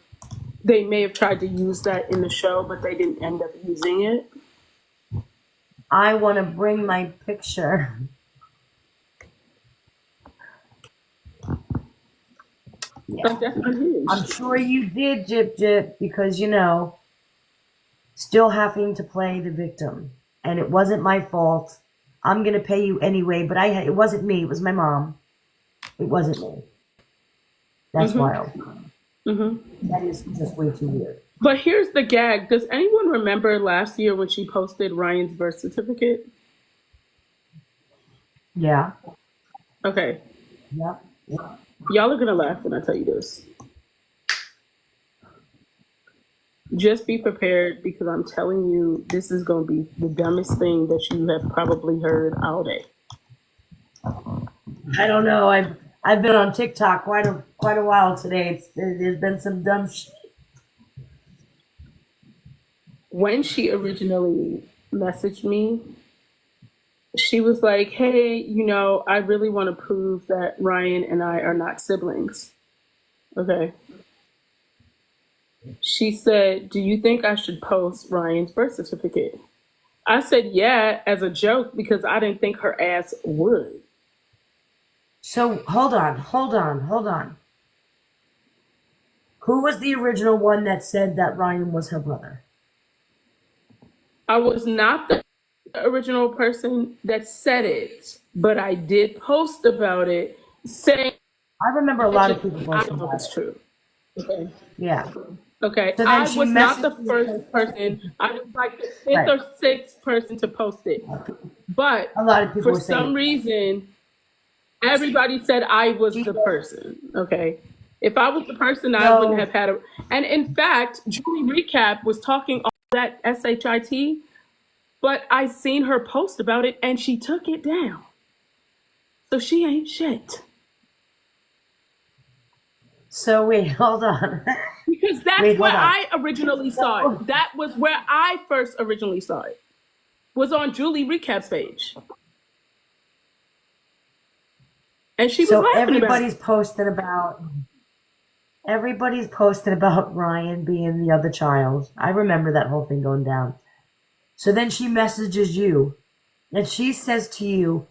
they may have tried to use that in the show, but they didn't end up using it. I want to bring my picture. Yeah. Like, that's unhinged. I'm sure you did, Jip Jip, because, you know, still having to play the victim. And it wasn't my fault. I'm going to pay you anyway, but it wasn't me. It was my mom. It wasn't me. That's wild. That is just way too weird. But here's the gag. Does anyone remember last year when she posted Ryan's birth certificate? Yeah. Okay. Yeah. Y'all are going to laugh when I tell you this. Just be prepared because I'm telling you, this is going to be the dumbest thing that you have probably heard all day. I don't know. I've been on TikTok quite a while today. There's been some dumb shit. When she originally messaged me, she was like, hey, you know, I really want to prove that Ryan and I are not siblings. Okay. She said, "Do you think I should post Ryan's birth certificate?" I said, "Yeah," as a joke because I didn't think her ass would. So hold on. Who was the original one that said that Ryan was her brother? I was not the original person that said it, but I did post about it saying, I remember a lot of people I posting don't know if about it's it. true. Okay. Yeah. Okay. So then I she was not the messaged first person. I was like the fifth right. or sixth person to post it. But A lot of people for were saying some reason, everybody said I was she the said, person. Okay. If I was the person, I wouldn't so have had a. And in fact, Julie Recap was talking all that SHIT, but I seen her post about it and she took it down. So she ain't shit. so wait, hold on. Because that's Wait, where hold on. I originally saw it. That was where I first originally saw it. Was on Julie Recap's page. And she was So laughing about it. everybody's posted about Ryan being the other child. I remember that whole thing going down. So then she messages you and she says to you,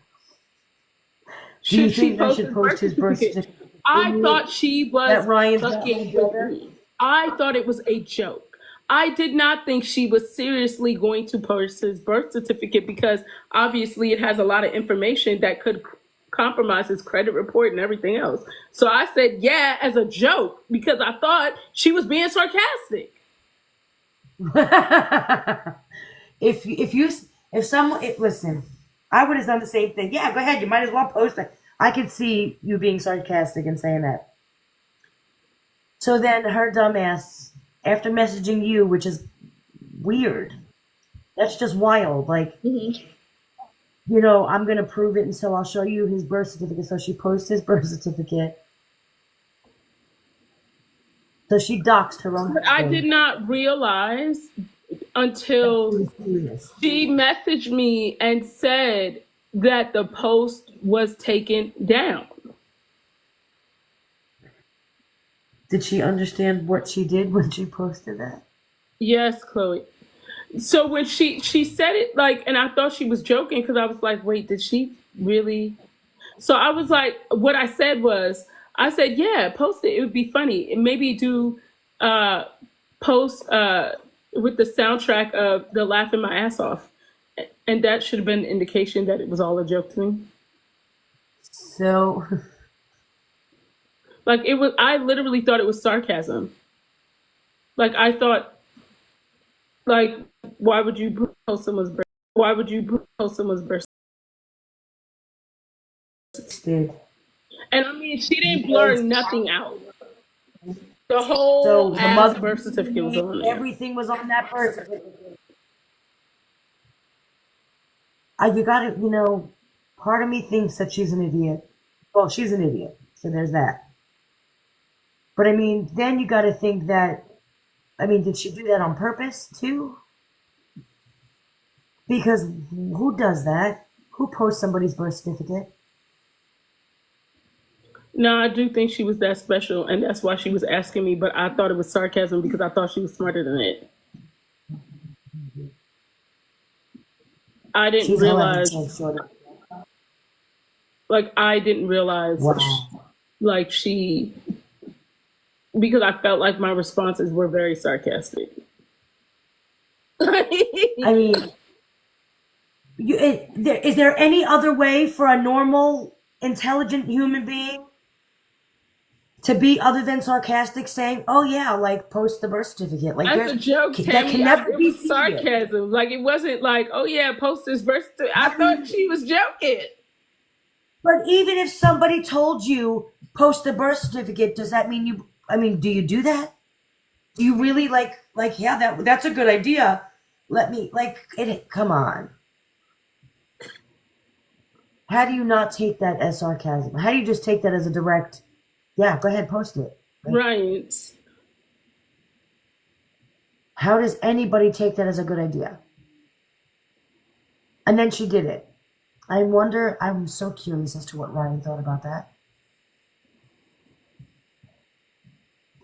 do you Should she think I post should his post birth his birth certificate? certificate? I thought she was That Ryan's not my fucking with brother? me. I thought it was a joke. I did not think she was seriously going to post his birth certificate because obviously it has a lot of information that could compromise his credit report and everything else. So I said, yeah, as a joke because I thought she was being sarcastic. Listen, I would have done the same thing. Yeah, go ahead. You might as well post it. I could see you being sarcastic and saying that. So then her dumbass, after messaging you, which is weird, that's just wild. Like, I'm going to prove it, and so I'll show you his birth certificate. So she posts his birth certificate. So she doxed her own But I husband. did not realize until she messaged me and said that the post was taken down. Did she understand what she did when she posted that? Yes, Chloe. So when she said it like, and I thought she was joking because I was like, wait, did she really? So I was like, what I said was, I said, yeah, post it. It would be funny. And maybe do post with the soundtrack of the laughing my ass off. And that should have been an indication that it was all a joke to me. So, Like it was, I literally thought it was sarcasm. Like I thought, like, why would you post someone's birth? Why would you post someone's birth? did. And I mean, she didn't blur nothing out. The So whole the ass mother, birth certificate was on there. everything was on that birth certificate. You got to, part of me thinks that she's an idiot. Well, she's an idiot, so there's that. But I mean, then you got to think that, did she do that on purpose too? Because who does that? Who posts somebody's birth certificate? No, I do think she was that special, and that's why she was asking me. But I thought it was sarcasm because I thought she was smarter than it. I didn't She's realize, 11 shorter. like, I didn't realize, Wow. like, because I felt like my responses were very sarcastic. I mean, is there any other way for a normal, intelligent human being to be other than sarcastic, saying, "Oh yeah, like post the birth certificate"? Like As a joke, that Tammy, can never it be was sarcasm. Like, it wasn't like, oh yeah, post this birth certificate. I thought she was joking. But even if somebody told you post the birth certificate, does that mean you? Do you do that? Do you really like? Yeah, that's a good idea. Let me come on. How do you not take that as sarcasm? How do you just take that as a direct? Yeah, go ahead, post it. Right. How does anybody take that as a good idea? And then she did it. I'm so curious as to what Ryan thought about that.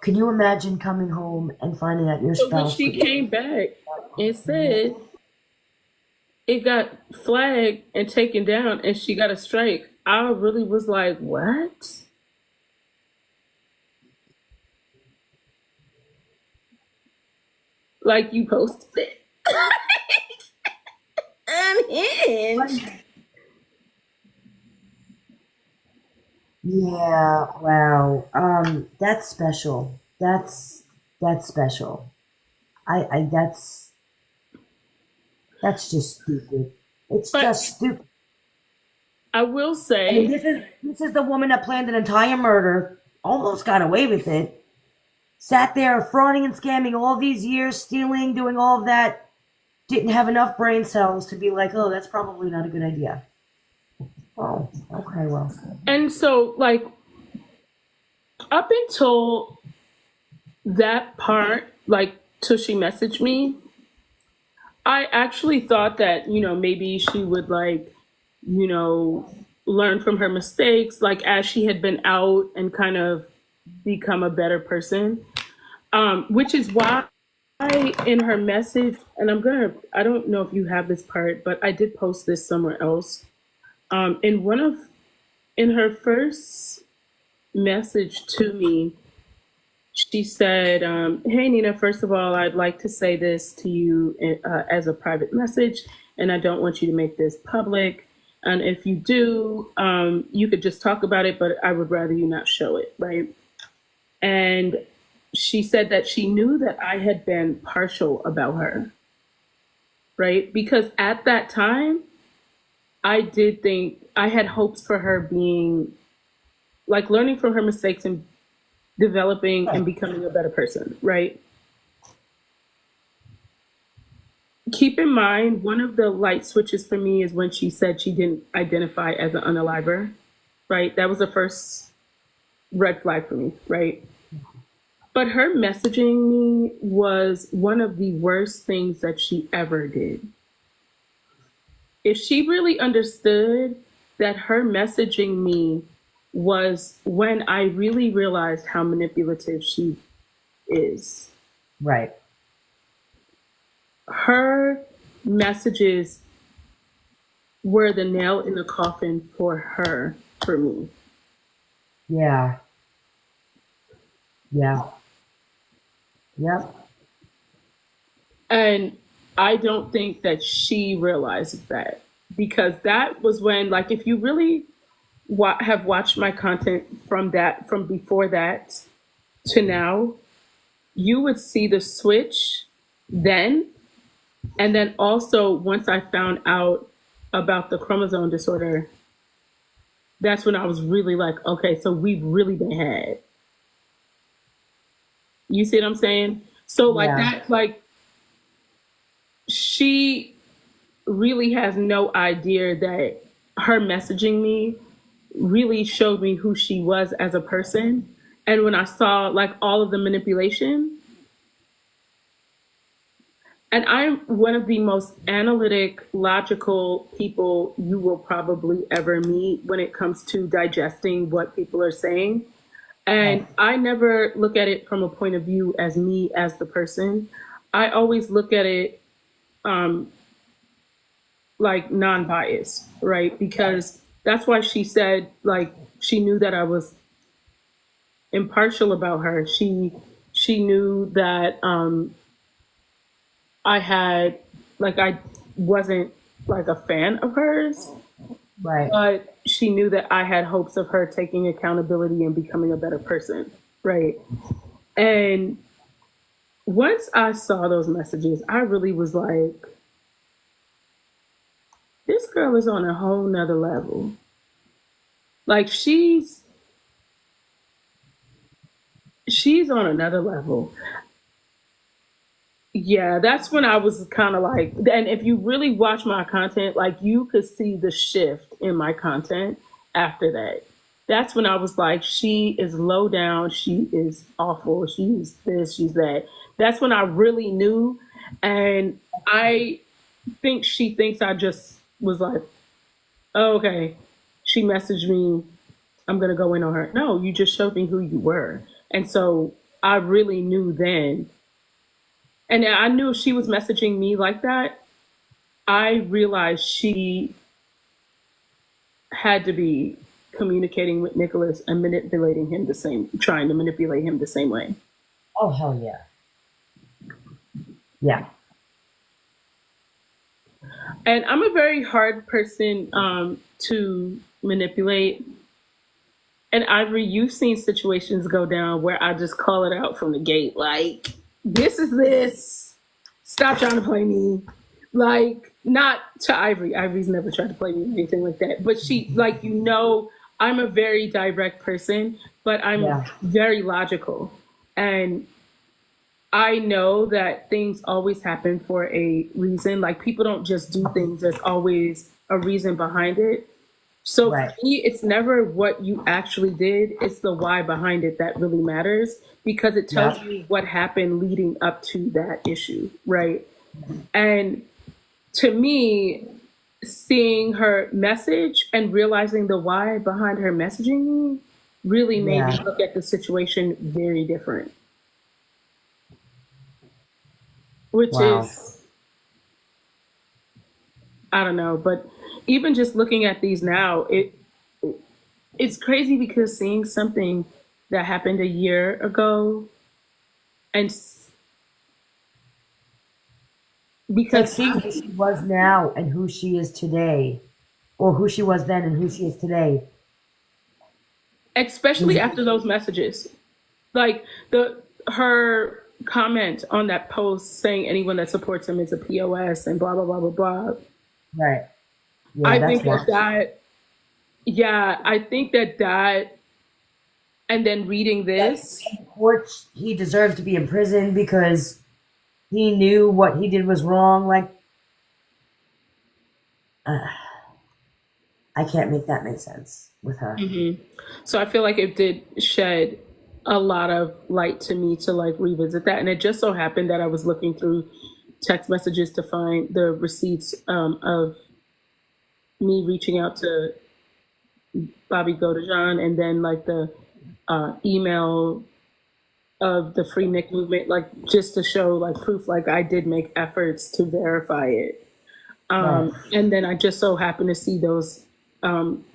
Can you imagine coming home and finding out your So when spouse? she came back and said it got flagged and taken down and she got a strike, I really was like, what? Like, you posted it. Unhinged. Yeah, wow. That's special. That's special. That's just stupid. It's But just stupid. I will I mean, say, this is the woman that planned an entire murder, almost got away with it, sat there frauding and scamming all these years, stealing, doing all of that, didn't have enough brain cells to be like, oh, that's probably not a good idea. Oh, okay, well. and so, like, up until that part, like, till she messaged me, I actually thought that, maybe she would, like, learn from her mistakes, like, as she had been out and kind of become a better person. Which is why in her message, and I don't know if you have this part, but I did post this somewhere else. In her first message to me, she said, hey, Nina, first of all, I'd like to say this to you as a private message, and I don't want you to make this public. And if you do, you could just talk about it, but I would rather you not show it, right? And she said that she knew that I had been partial about her, right? Because at that time, I did think I had hopes for her being, like, learning from her mistakes and developing and becoming a better person, right? Keep in mind, one of the light switches for me is when she said she didn't identify as an unaliver, right? That was the first red flag for me, right? But her messaging me was one of the worst things that she ever did. If she really understood that her messaging me was when I really realized how manipulative she is. Right. Her messages were the nail in the coffin for her, for me. Yeah. Yeah. Yep. And I don't think that she realized that, because that was when, like, if you really have watched my content from before that to now, you would see the switch then. And then also, once I found out about the chromosome disorder, that's when I was really like, okay, so we've really been had. You see what I'm saying? So like that, like, she really has no idea that her messaging me really showed me who she was as a person. And when I saw, like, all of the manipulation, and I'm one of the most analytic, logical people you will probably ever meet when it comes to digesting what people are saying. And I never look at it from a point of view as me as the person. I always look at it like non-biased, right? Because that's why she said, like, she knew that I was impartial about her. She knew that I wasn't like a fan of hers, Right. but she knew that I had hopes of her taking accountability and becoming a better person, right? And once I saw those messages, I really was like, this girl is on a whole nother level. Like, she's on another level. Yeah, that's when I was kind of like, and if you really watch my content, like, you could see the shift in my content after that. That's when I was like, she is low down, she is awful, she's this, she's that. That's when I really knew. And I think she thinks I just was like, oh, okay, she messaged me, I'm going to go in on her. No, you just showed me who you were. And so I really knew then. And I knew she was messaging me like that. I realized she had to be communicating with Nicholas and manipulating him the same, trying to manipulate him the same way. Oh, hell yeah. Yeah. And I'm a very hard person to manipulate. And Ivory, you've seen situations go down where I just call it out from the gate, like, this is this. Stop trying to play me. Like, not to Ivory. Ivory's never tried to play me or anything like that. But she, like, I'm a very direct person, but I'm very logical. And I know that things always happen for a reason. Like, people don't just do things. There's always a reason behind it. So for me, it's never what you actually did. It's the why behind it that really matters, because it tells you what happened leading up to that issue, right? And to me, seeing her message and realizing the why behind her messaging me really made me look at the situation very different. Which is, I don't know, but even just looking at these now, it's crazy, because seeing something that happened a year ago, and because seeing who she was now and who she is today, or who she was then and who she is today, especially after those messages, like her comment on that post saying anyone that supports him is a POS and blah blah blah blah blah. Right. Yeah, I think I think that, and then reading this, he deserved to be in prison because he knew what he did was wrong. Like, I can't make that make sense with her. Mm-hmm. So I feel like it did shed a lot of light to me to like revisit that. And it just so happened that I was looking through text messages to find the receipts of me reaching out to Bobby GODEJOHN, and then like the email of the Free Nick movement, like just to show like proof, like I did make efforts to verify it. And then I just so happened to see those come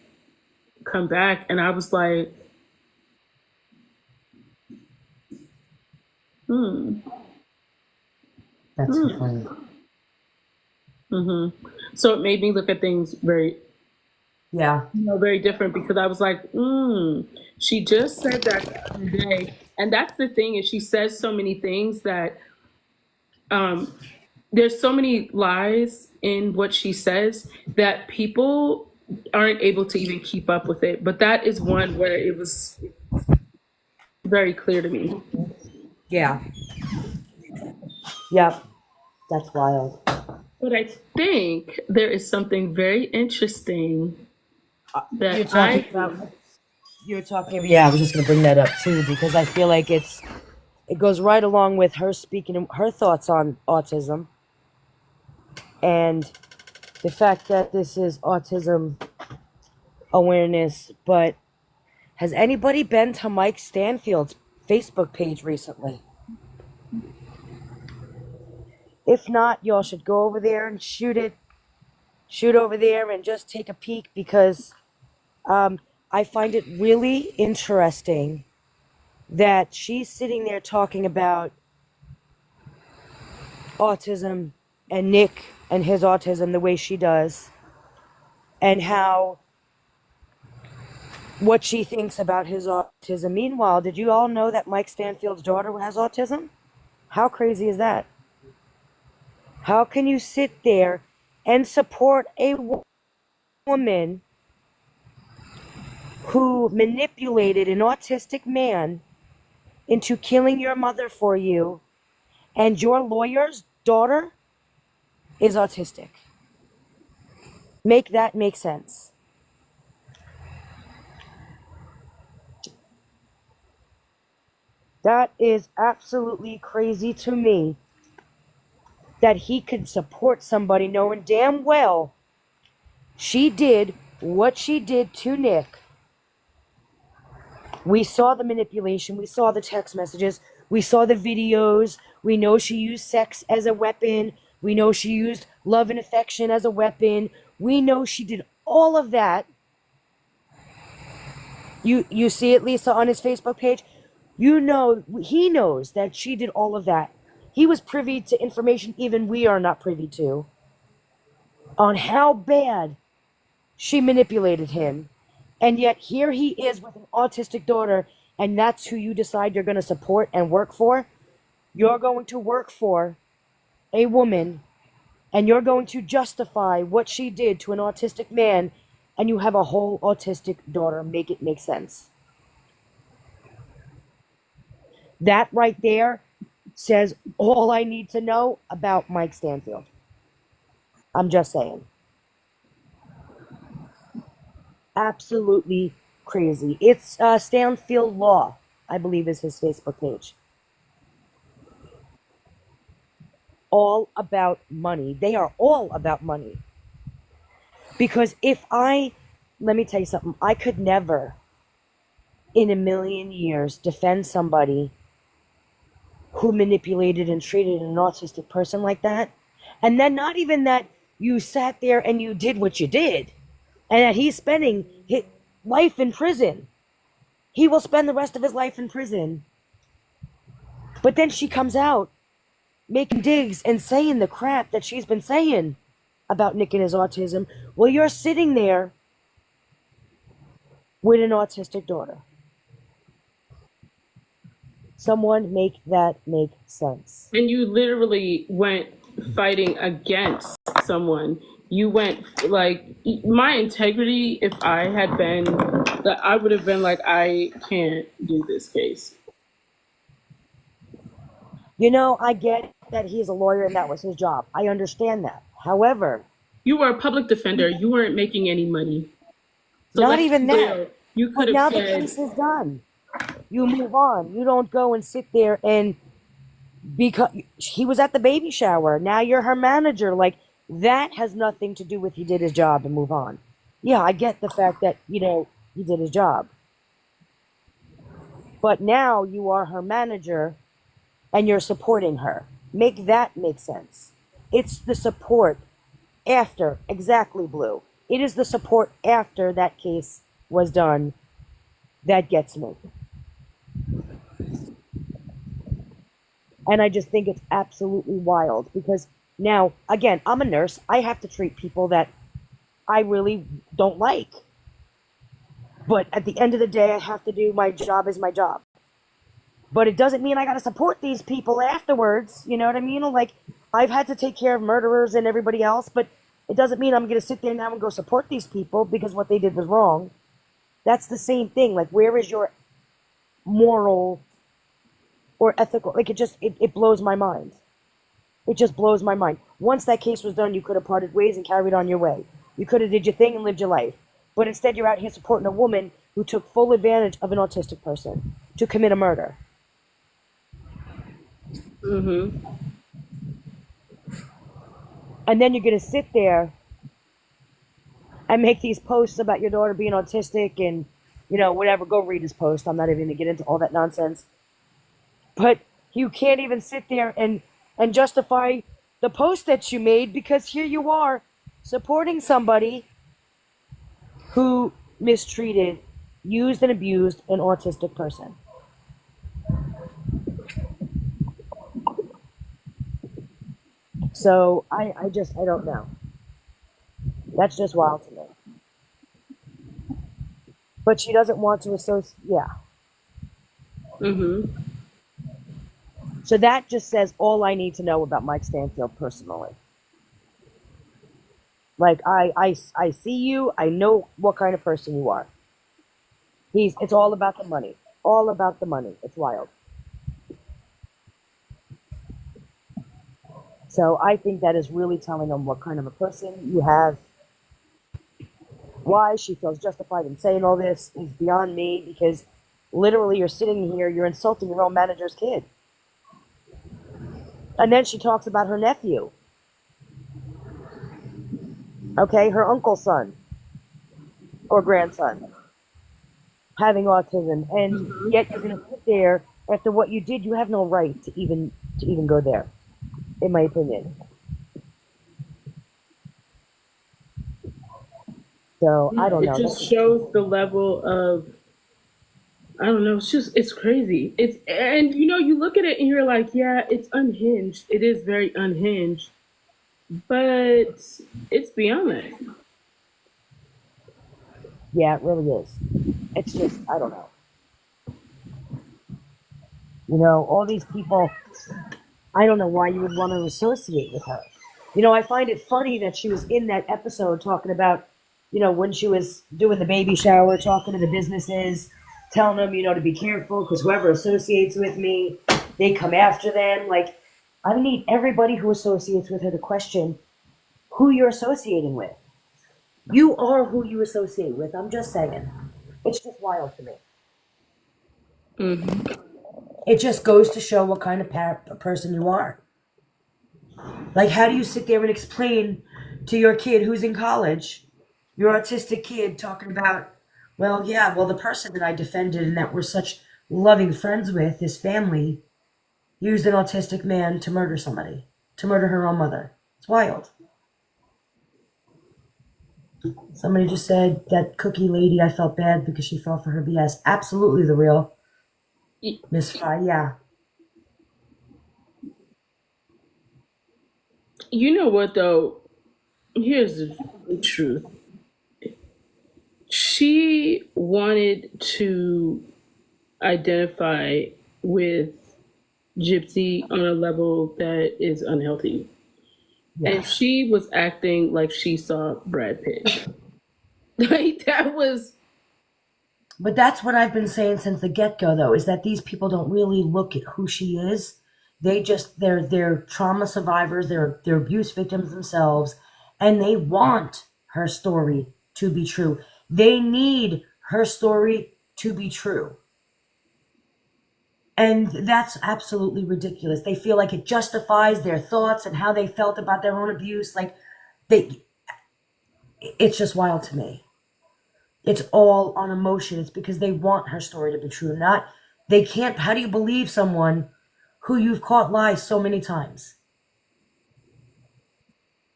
back, and I was like, That's funny. So it made me look at things very, very different, because I was like, she just said that the other day. And that's the thing, is she says so many things that there's so many lies in what she says that people aren't able to even keep up with it. But that is one where it was very clear to me. Yeah. Yep. That's wild. But I think there is something very interesting that you're talking. Yeah, I was just going to bring that up too, because I feel like it goes right along with her speaking her thoughts on autism, and the fact that this is autism awareness. But has anybody been to Mike Stanfield's Facebook page recently? If not, y'all should go over there and shoot over there and just take a peek, because I find it really interesting that she's sitting there talking about autism and Nick and his autism the way she does, and what she thinks about his autism. Meanwhile, did you all know that Mike Stanfield's daughter has autism? How crazy is that? How can you sit there and support a woman who manipulated an autistic man into killing your mother for you, and your lawyer's daughter is autistic? Make that make sense. That is absolutely crazy to me, that he could support somebody knowing damn well she did what she did to Nick. We saw the manipulation. We saw the text messages. We saw the videos. We know she used sex as a weapon. We know she used love and affection as a weapon. We know she did all of that. You see it, Lisa, on his Facebook page? You know, he knows that she did all of that. He was privy to information even we are not privy to on how bad she manipulated him. And yet here he is with an autistic daughter, and that's who you decide you're going to support and work for. You're going to work for a woman, and you're going to justify what she did to an autistic man, and you have a whole autistic daughter. Make it make sense. That right there says all I need to know about Mike Stanfield. I'm just saying. Absolutely crazy. It's Stanfield Law, I believe, is his Facebook page. All about money. They are all about money. Because let me tell you something, I could never in a million years defend somebody who manipulated and treated an autistic person like that. And then not even that you sat there and you did what you did, and that he's spending his life in prison. He will spend the rest of his life in prison. But then she comes out making digs and saying the crap that she's been saying about Nick and his autism. Well, you're sitting there with an autistic daughter. Someone make that make sense. And you literally went fighting against someone. You went, like, my integrity, if I had been, that I would have been like, I can't do this case. You know, I get that he's a lawyer and that was his job. I understand that. However, you were a public defender. You weren't making any money. So not even that. You could but now have the said, case is done. You move on. You don't go and sit there and because he was at the baby shower. Now you're her manager. Like, that has nothing to do with he did his job and move on. Yeah, I get the fact that, he did his job. But now you are her manager and you're supporting her. Make that make sense. It's the support after, exactly, Blue. It is the support after that case was done that gets me. And I just think it's absolutely wild because now, again, I'm a nurse. I have to treat people that I really don't like. But at the end of the day, I have to do my job as my job. But it doesn't mean I got to support these people afterwards. You know what I mean? Like, I've had to take care of murderers and everybody else, but it doesn't mean I'm going to sit there now and go support these people because what they did was wrong. That's the same thing. Like, where is your moral or ethical? Like, it blows my mind. It just blows my mind. Once that case was done, you could have parted ways and carried on your way. You could have did your thing and lived your life. But instead, you're out here supporting a woman who took full advantage of an autistic person to commit a murder. mm-hmm. And then you're going to sit there and make these posts about your daughter being autistic and, whatever. Go read his post. I'm not even going to get into all that nonsense. But you can't even sit there and justify the post that you made because here you are supporting somebody who mistreated, used and abused an autistic person. So I don't know. That's just wild to me. But she doesn't want to associate, yeah. Mm-hmm. So that just says all I need to know about Mike Stanfield personally. Like, I see you. I know what kind of person you are. It's all about the money. All about the money. It's wild. So I think that is really telling them what kind of a person you have. Why she feels justified in saying all this is beyond me because literally you're sitting here, you're insulting your own manager's kid. And then she talks about her nephew. Okay, her uncle's son or grandson having autism. And yet you're going to sit there After what you did, you have no right to even go there, in my opinion. So I don't It know. just shows the level of, I don't know. It's crazy. And you look at it and you're like, yeah, it's unhinged. It is very unhinged, but it's beyond that. Yeah, it really is. It's just, I don't know. All these people, I don't know why you would want to associate with her. I find it funny that she was in that episode talking about, when she was doing the baby shower, talking to the businesses, telling them, to be careful because whoever associates with me, they come after them. Like, I need everybody who associates with her to question who you're associating with. You are who you associate with. I'm just saying. It's just wild to me. Mm-hmm. It just goes to show what kind of person you are. Like, how do you sit there and explain to your kid who's in college, your autistic kid, talking about, well, yeah, well, the person that I defended and that we're such loving friends with, his family, used an autistic man to murder somebody, to murder her own mother. It's wild. Somebody just said that cookie lady, I felt bad because she fell for her BS. Absolutely the real Miss Fry, yeah. You know what though? Here's the truth. She wanted to identify with Gypsy on a level that is unhealthy. Yeah. And she was acting like she saw Brad Pitt. Like, that was. But that's what I've been saying since the get-go, though, is that these people don't really look at who she is. They're trauma survivors, they're abuse victims themselves, and they want her story to be true. They need her story to be true. And that's absolutely ridiculous. They feel like it justifies their thoughts and how they felt about their own abuse. Like, it's just wild to me. It's all on emotion. It's because they want her story to be true. They can't. How do you believe someone who you've caught lies so many times?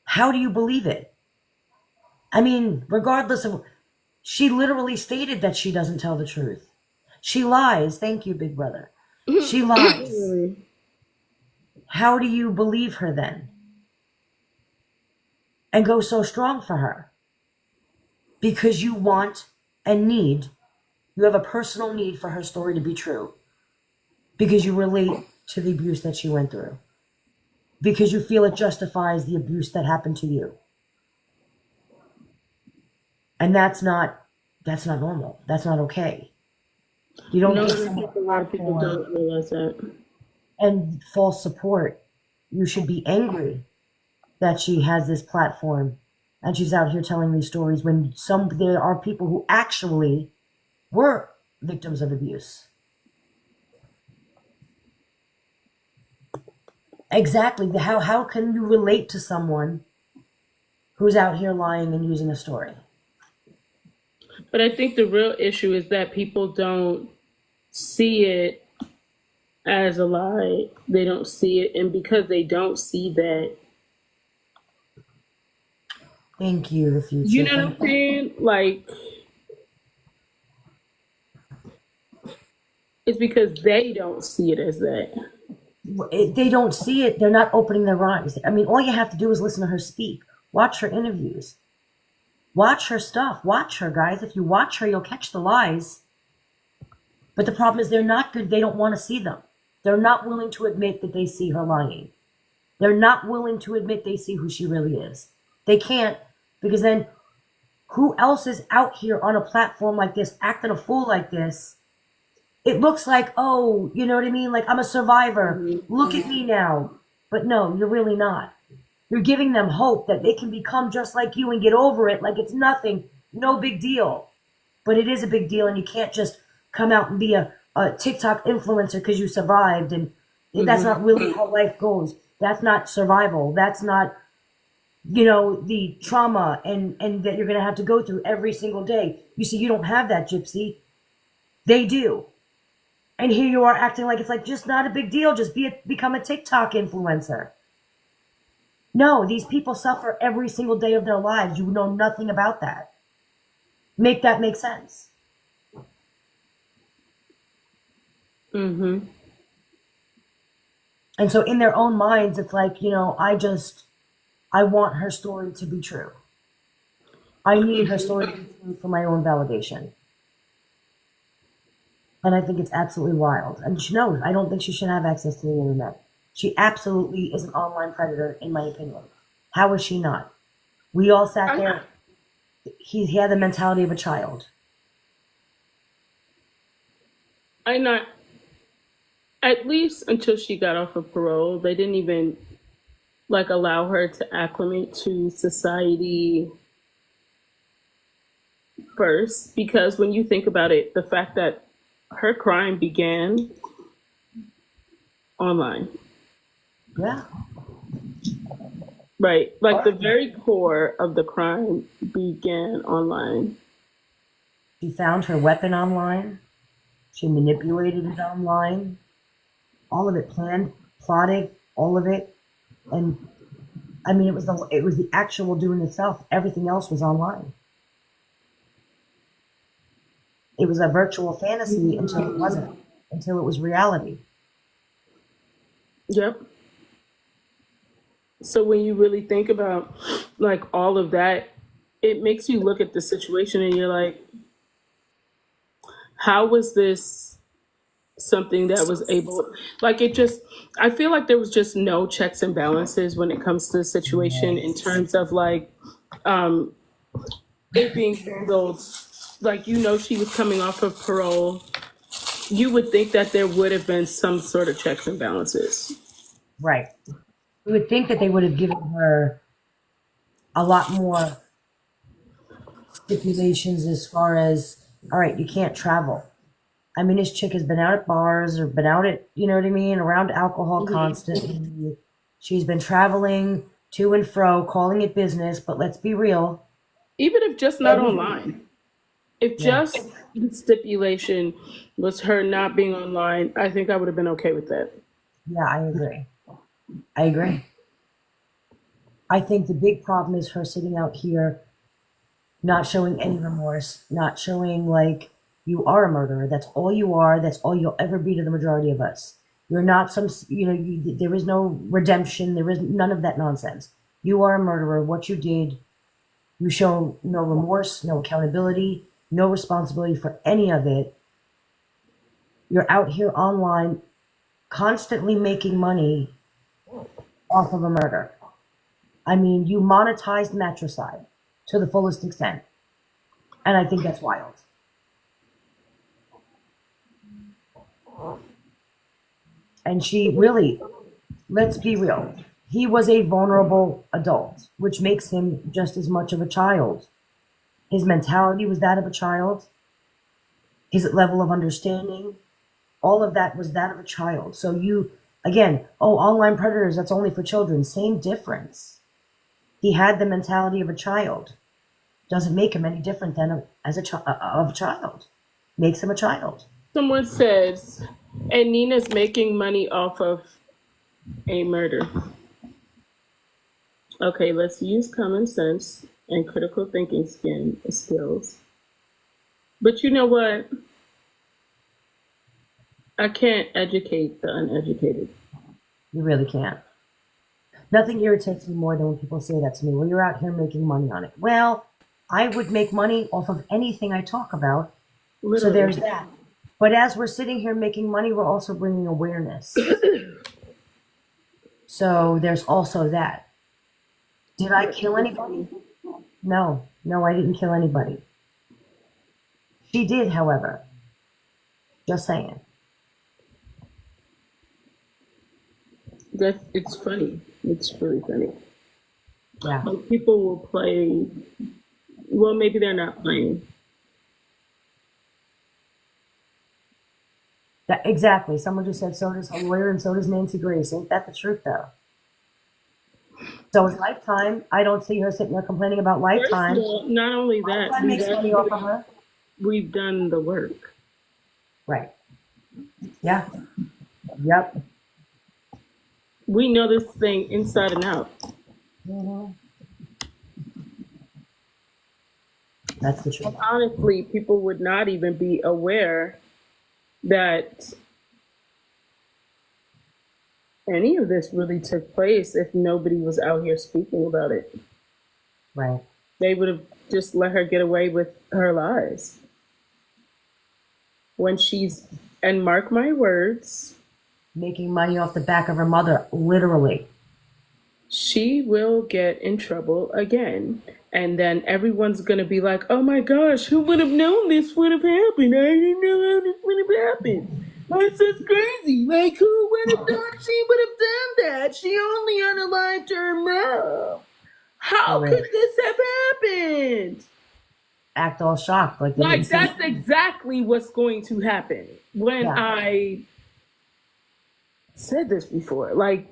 How do you believe it? I mean, regardless of, she literally stated that she doesn't tell the truth. She lies. Thank you, Big Brother. She lies. How do you believe her then? And go so strong for her? Because you want and need, you have a personal need for her story to be true. Because you relate to the abuse that she went through. Because you feel it justifies the abuse that happened to you. And that's not normal. That's not okay. You don't give someone a lot of people don't realize that. And false support. You should be angry that she has this platform and she's out here telling these stories when there are people who actually were victims of abuse. Exactly. How can you relate to someone who's out here lying and using a story? But I think the real issue is that people don't see it as a lie. They don't see it. And because they don't see that. Thank you, the future. You know what I'm saying? Like, it's because they don't see it as that. They don't see it. They're not opening their eyes. I mean, all you have to do is listen to her speak. Watch her interviews. Watch her stuff. Watch her, guys. If you watch her, you'll catch the lies. But the problem is they're not good. They don't want to see them. They're not willing to admit that they see her lying. They're not willing to admit they see who she really is. They can't, because then who else is out here on a platform like this, acting a fool like this? It looks like, oh, you know what I mean? Like, I'm a survivor. Look at me now. But no, you're really not. You're giving them hope that they can become just like you and get over it like it's nothing, no big deal. But it is a big deal, and you can't just come out and be a TikTok influencer because you survived. And that's not really how life goes. That's not survival. That's not, the trauma and that you're going to have to go through every single day. You see, you don't have that, Gypsy. They do. And here you are acting like it's like just not a big deal. Just become a TikTok influencer. No, these people suffer every single day of their lives. You know nothing about that. Make that make sense. Mm-hmm. And so in their own minds, it's like, I want her story to be true. I need her story to be true for my own validation. And I think it's absolutely wild. And she knows, I don't think she should have access to the internet. She absolutely is an online predator, in my opinion. How is she not? We all sat there. He had the mentality of a child. I not. At least until she got off of parole, they didn't even like allow her to acclimate to society first. Because when you think about it, the fact that her crime began online. Yeah. Right. Like the very core of the crime began online. She found her weapon online. She manipulated it online. All of it planned, plotted, all of it. And I mean, it was the actual doing itself. Everything else was online. It was a virtual fantasy until it wasn't, until it was reality. Yep. So when you really think about like all of that, it makes you look at the situation and you're like, how was this something that was able, like it just, I feel like there was just no checks and balances when it comes to the situation in terms of like it being handled. Like, she was coming off of parole. You would think that there would have been some sort of checks and balances. Right. You would think that they would have given her a lot more stipulations as far as, all right, you can't travel. I mean, this chick has been out at bars or been out at, you know what I mean, around alcohol constantly. She's been traveling to and fro, calling it business, but let's be real. Even if just not online. If just the stipulation was her not being online, I think I would have been okay with that. Yeah, I agree. I think the big problem is her sitting out here not showing any remorse, not showing like, you are a murderer. That's all you are. That's all you'll ever be to the majority of us. You're not some, there is no redemption. There is none of that nonsense. You are a murderer. What you did, you show no remorse, no accountability, no responsibility for any of it. You're out here online constantly making money off of a murder. I mean, you monetized matricide to the fullest extent. And I think that's wild. And she really, let's be real, he was a vulnerable adult, which makes him just as much of a child. His mentality was that of a child. His level of understanding, all of that was that of a child. So online predators, that's only for children. Same difference. He had the mentality of a child. Doesn't make him any different than of a child. Makes him a child. Someone says, and Nina's making money off of a murder. Okay, let's use common sense and critical thinking skills. But you know what? I can't educate the uneducated. You really can't. Nothing irritates me more than when people say that to me. Well, you're out here making money on it. Well, I would make money off of anything I talk about. Literally. So there's that. But as we're sitting here making money, we're also bringing awareness. So there's also that. Did I kill anybody? No, I didn't kill anybody. She did, however. Just saying. It's funny. It's really funny. Yeah. Like people will play. Well, maybe they're not playing. Exactly. Someone just said so does a lawyer and so does Nancy Grace. Ain't that the truth, though? So it's Lifetime. I don't see her sitting there complaining about Lifetime. First of all, not only that, Lifetime makes money off of her. We've done the work. Right. Yeah. Yep. We know this thing inside and out. Mhm. That's the truth. Honestly, people would not even be aware that any of this really took place if nobody was out here speaking about it. Right. They would have just let her get away with her lies. When she's, and mark my words, Making money off the back of her mother, literally. she will get in trouble again. And then everyone's going to be like, oh my gosh, who would have known this would have happened? I didn't know how this would have happened. That's just crazy. Like, who would have thought she would have done that? She only unalived her mom. How Right. could this have happened? Act all shocked. Like That's exactly what's going to happen. When Yeah. I said this before, like,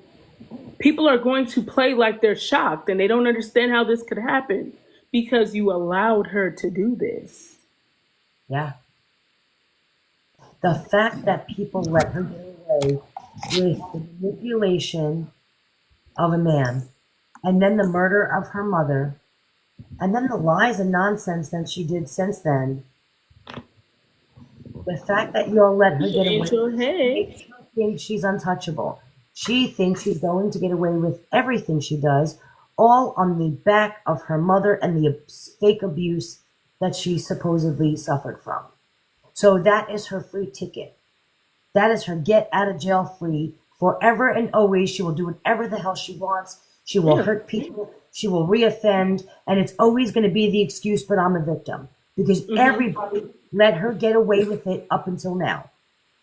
people are going to play like they're shocked and they don't understand how this could happen because you allowed her to do this. Yeah. The fact that people let her get away with the manipulation of a man, and then the murder of her mother, and then the lies and nonsense that she did since then. The fact that you all let her get away Angel, hey. makes her think she's untouchable. She thinks she's going to get away with everything she does, all on the back of her mother and the fake abuse that she supposedly suffered from. So that is her free ticket. That is her get out of jail free forever and always. She will do whatever the hell she wants. She will hurt people. She will reoffend. And it's always going to be the excuse, but I'm a victim. Because everybody let her get away with it up until now.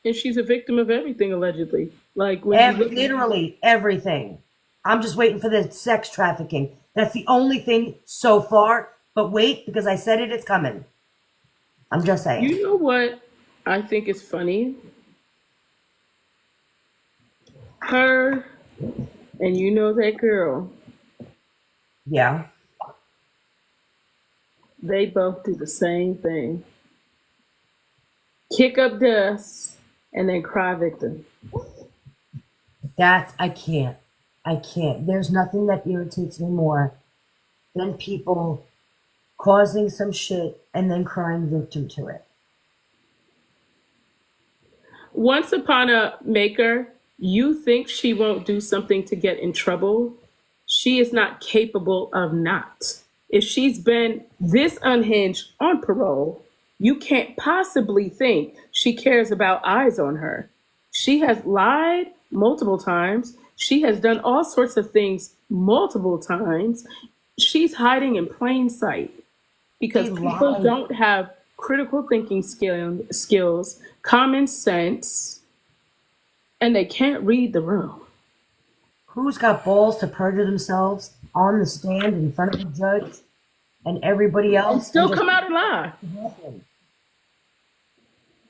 And she's a victim of everything, allegedly. Like, when Literally everything. I'm just waiting for the sex trafficking. That's the only thing so far. But wait, because I said it, it's coming. I'm just saying. You know what I think is funny? Her and you know that girl, Yeah. they both do the same thing. Kick up dust and then cry victim. I can't. There's nothing that irritates me more than people causing some shit and then crying victim to it. Once upon a maker, you think she won't do something to get in trouble. She is not capable of not. If she's been this unhinged on parole, you can't possibly think she cares about eyes on her. She has lied multiple times. She has done all sorts of things multiple times. She's hiding in plain sight because people don't have critical thinking skills, common sense, and they can't read the room. Who's got balls to perjure themselves on the stand in front of the judge and everybody else? And still come out and lie.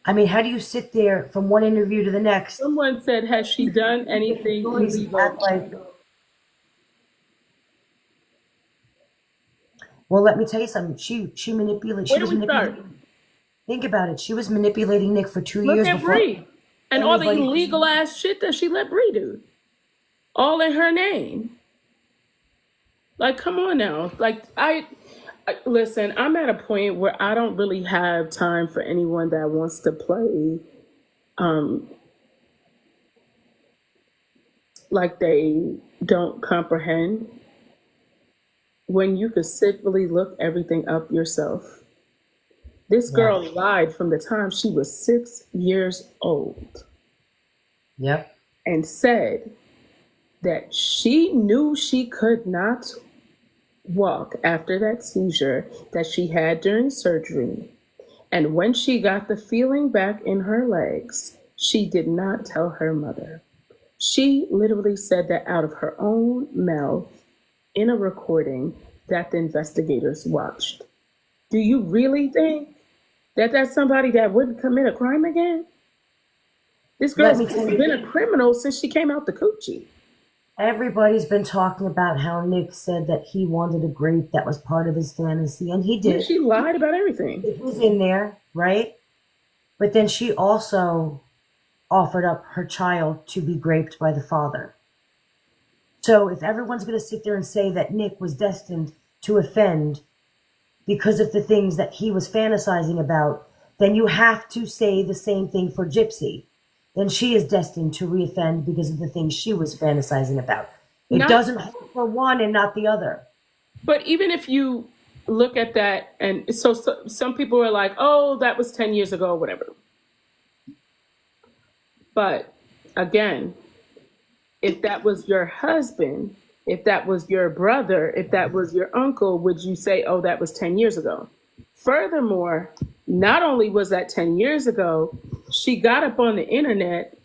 I mean, how do you sit there from one interview to the next? Someone said, has she done anything illegal? Well, let me tell you something. She manipulated. Where do we start? Think about it. She was manipulating Nick for 2 Look years at before. Bree. And all the illegal ass shit that she let Bree do. All in her name. Like, come on now. Like, listen, I'm at a point where I don't really have time for anyone that wants to play like they don't comprehend when you could simply look everything up yourself. This girl lied from the time she was 6 years old. Yep. And said that she knew she could not walk after that seizure that she had during surgery. And when she got the feeling back in her legs, she did not tell her mother. She literally said that out of her own mouth in a recording that the investigators watched. Do you really think that that's somebody that wouldn't commit a crime again? This girl's been a criminal since she came out the coochie. Everybody's been talking about how Nick said that he wanted a grape that was part of his fantasy, and he did. She lied about everything. It was in there, right? But then she also offered up her child to be raped by the father. So if everyone's going to sit there and say that Nick was destined to offend because of the things that he was fantasizing about, then you have to say the same thing for Gypsy. Then she is destined to reoffend because of the things she was fantasizing about. It doesn't hold for one and not the other. But even if you look at that, and so some people are like, oh, that was 10 years ago, whatever. But again, if that was your husband, if that was your brother, if that was your uncle, would you say, oh, that was 10 years ago? Furthermore, not only was that 10 years ago, she got up on the internet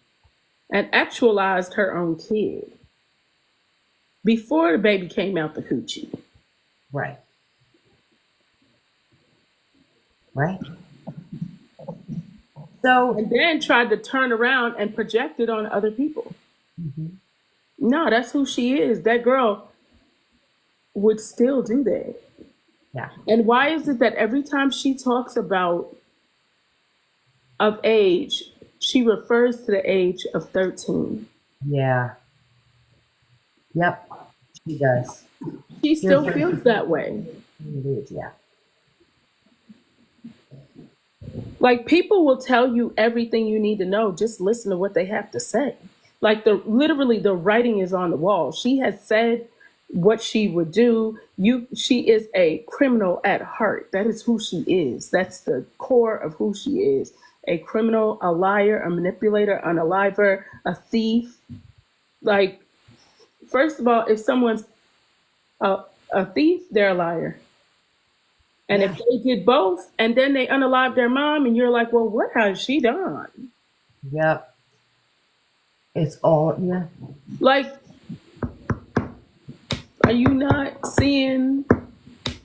and actualized her own kid before the baby came out the coochie. Right. Right. So, and then tried to turn around and project it on other people. Mm-hmm. No, that's who she is. That girl would still do that. Yeah. And why is it that every time she talks about of age, she refers to the age of 13? Yeah. Yep. She does. She still feels that way. It is, yeah. Like, people will tell you everything you need to know. Just listen to what they have to say. Like, literally the writing is on the wall. She has said what she would do. She is a criminal at heart. That is who she is. That's the core of who she is. A criminal, a liar, a manipulator, an unaliver, a thief. Like, first of all, if someone's a thief, they're a liar. And if they did both and then they unalived their mom and you're like, well, what has she done? Yep. It's all, yeah. Like, are you not seeing,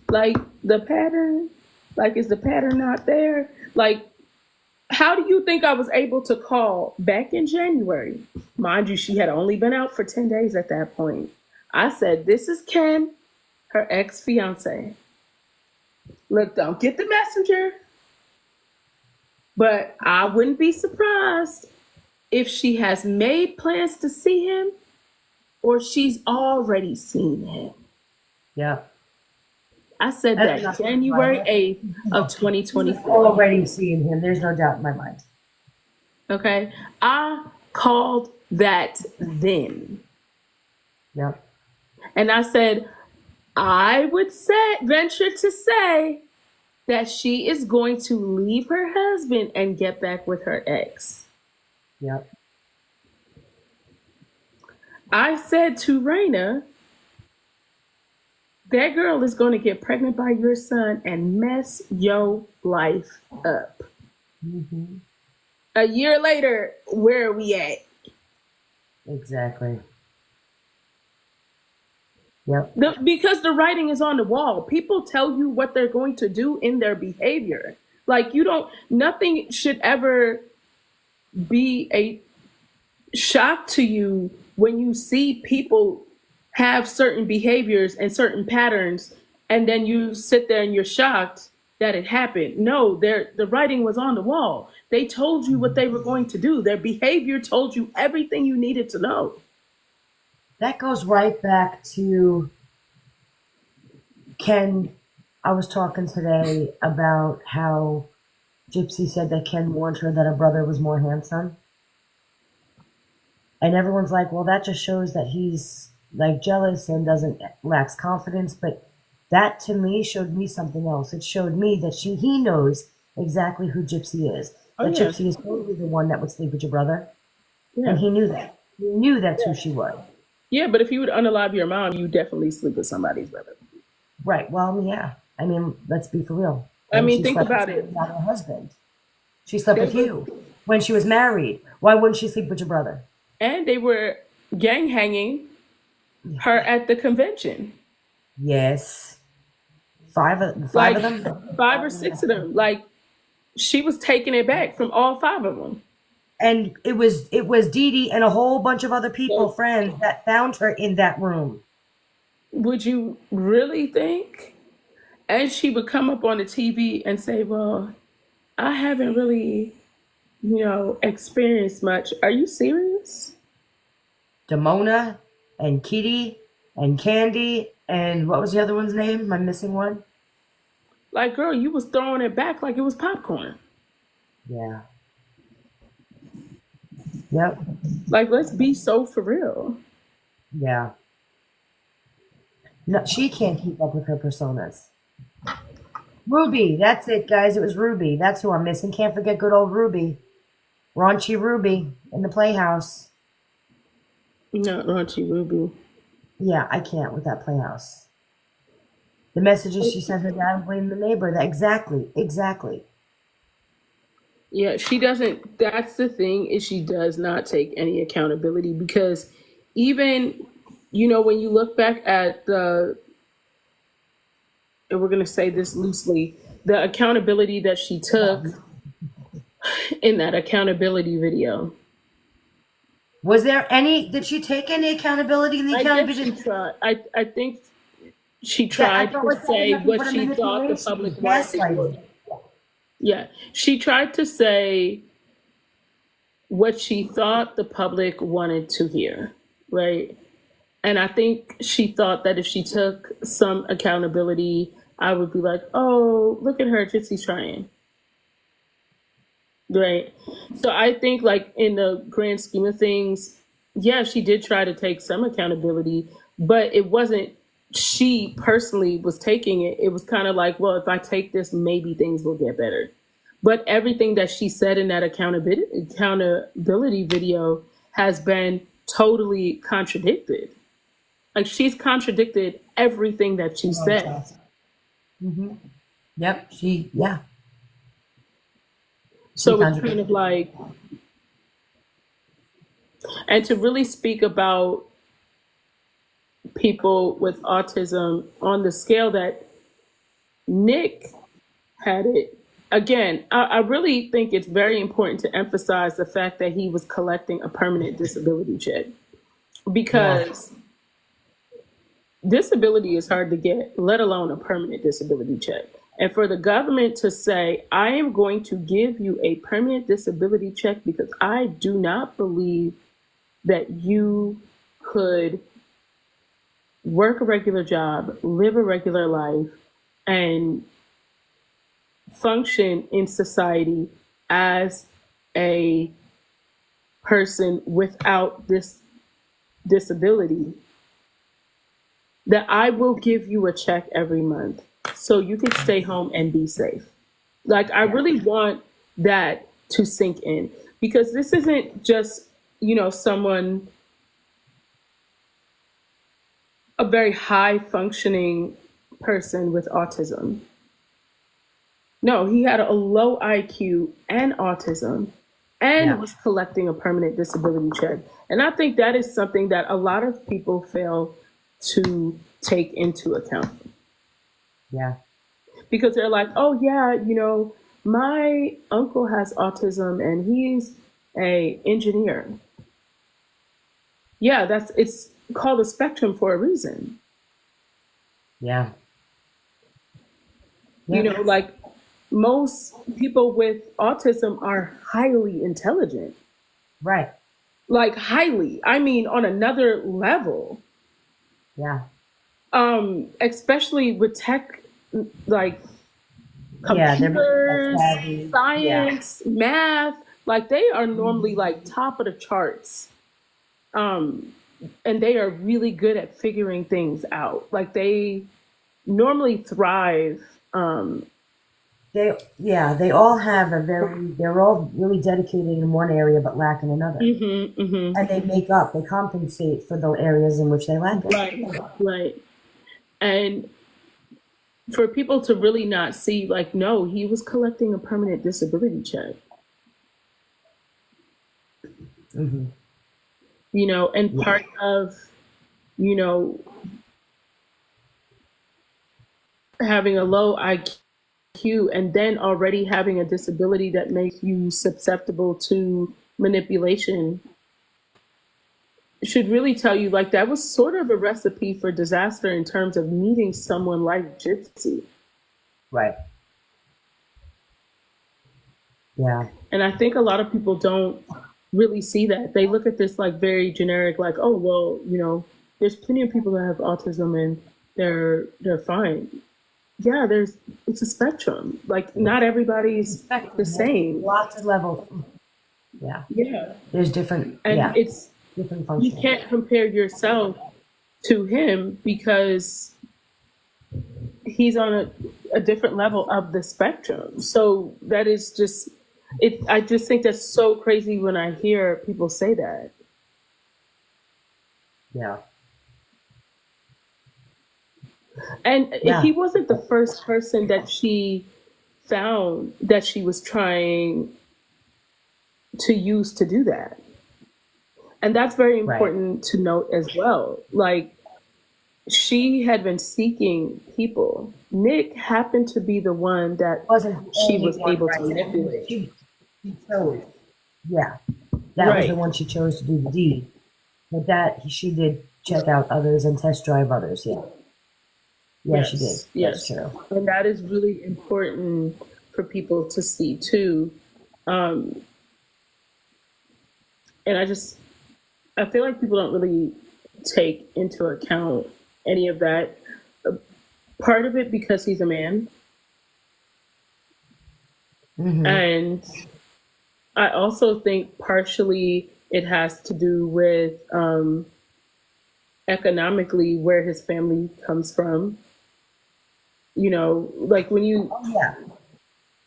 like, the pattern? Like, is the pattern not there? Like, how do you think I was able to call back in January? Mind you, she had only been out for 10 days at that point. I said, this is Ken, her ex-fiance. Look, don't get the messenger. But I wouldn't be surprised if she has made plans to see him or she's already seen him. Yeah. I said that January 8th of 2024. Already seeing him. There's no doubt in my mind. Okay. I called that then. Yep. And I said, I would venture to say that she is going to leave her husband and get back with her ex. Yep. I said to Raina, that girl is going to get pregnant by your son and mess your life up. Mm-hmm. A year later, where are we at? Exactly. Yep. Because the writing is on the wall. People tell you what they're going to do in their behavior. Like, nothing should ever be a shock to you when you see people have certain behaviors and certain patterns, and then you sit there and you're shocked that it happened. No, the writing was on the wall. They told you what they were going to do. Their behavior told you everything you needed to know. That goes right back to Ken. I was talking today about how Gypsy said that Ken warned her that her brother was more handsome. And everyone's like, well, that just shows that he's like jealous and lacks confidence. But that to me showed me something else. It showed me that he knows exactly who Gypsy is. That Gypsy is totally the one that would sleep with your brother. Yeah. And he knew that. He knew that's who she was. Yeah, but if you would unalive your mom, you definitely sleep with somebody's brother. Right. Well, yeah. I mean, let's be for real. I mean, think about it. Not her husband. She slept with you when she was married. Why wouldn't she sleep with your brother? And they were gang hanging her at the convention. Yes. Five of them? 5 or 6 of them. Like, she was taking it back from all 5 of them. And it was Dee Dee and a whole bunch of other people, friends, that found her in that room. Would you really think? And she would come up on the TV and say, well, I haven't really, experienced much. Are you serious? Demona and Kitty and Candy and what was the other one's name? Am I missing one? Like, girl, you was throwing it back like it was popcorn. Yeah. Yep. Like, let's be so for real. Yeah. No, she can't keep up with her personas. Ruby, that's it, guys. It was Ruby. That's who I'm missing. Can't forget good old Ruby. Raunchy Ruby in the Playhouse. Not Raunchy Ruby. Yeah, I can't with that Playhouse. The messages she sent her dad and blame the neighbor. That exactly. Yeah, she doesn't. That's the thing, is she does not take any accountability, because even, when you look back at and we're going to say this loosely, the accountability that she took in that accountability video. Was there any, did she take any accountability in the accountability? I think she tried to say what she thought the public wanted. Yeah, she tried to say what she thought the public wanted to hear, right? And I think she thought that if she took some accountability, I would be like, oh, look at her, Gypsy's trying. Right. So I think, like, in the grand scheme of things, yeah, she did try to take some accountability, but it wasn't she personally was taking it. It was kind of like, well, if I take this, maybe things will get better. But everything that she said in that accountability video has been totally contradicted. Like, she's contradicted everything that she said. Mm-hmm. Yep. Yeah. So it's kind of like, and to really speak about people with autism on the scale that Nick had it, again, I really think it's very important to emphasize the fact that he was collecting a permanent disability check, because disability is hard to get, let alone a permanent disability check. And for the government to say, I am going to give you a permanent disability check because I do not believe that you could work a regular job, live a regular life, and function in society as a person without this disability, that I will give you a check every month so you can stay home and be safe. Like, I really want that to sink in, because this isn't just, someone, a very high functioning person with autism. No, he had a low IQ and autism and was collecting a permanent disability check. And I think that is something that a lot of people fail to take into account. Yeah. Because they're like, oh yeah, my uncle has autism and he's an engineer. Yeah, it's called a spectrum for a reason. Yeah. Like, most people with autism are highly intelligent. Right. Like, highly. I mean, on another level. Yeah. Especially with tech, like computers, science, math, like they are normally like top of the charts. And they are really good at figuring things out. Like, they normally thrive. They all have they're all really dedicated in one area but lack in another. And they compensate for the areas in which they lack. Right. And for people to really not see, like, no, he was collecting a permanent disability check. Mm-hmm. And part of, having a low IQ and then already having a disability that makes you susceptible to manipulation should really tell you, like, that was sort of a recipe for disaster in terms of meeting someone like Gypsy. Right. Yeah. And I think a lot of people don't really see that. They look at this like very generic, like, oh well, there's plenty of people that have autism and they're fine. Yeah, it's a spectrum. Like not everybody's the same. Lots of levels. Yeah. Yeah. There's different. And Yeah. it's Different you functions. can't compare yourself to him because he's on a different level of the spectrum. So that is just it. I just think that's so crazy when I hear people say that. Yeah. And Yeah. he wasn't the first person that she found that she was trying to use to do that. And that's very important to note as well. Like, she had been seeking people. Nick happened to be the one that she was able to manipulate. She chose. Yeah. That was the one she chose to do the deed. But that she did check out others and test drive others. Yeah. Yeah, Yes, she did. yes. That's true. And that is really important for people to see too. And I feel like people don't really take into account any of that. Part of it because he's a man. Mm-hmm. And I also think partially it has to do with economically where his family comes from. Like when you,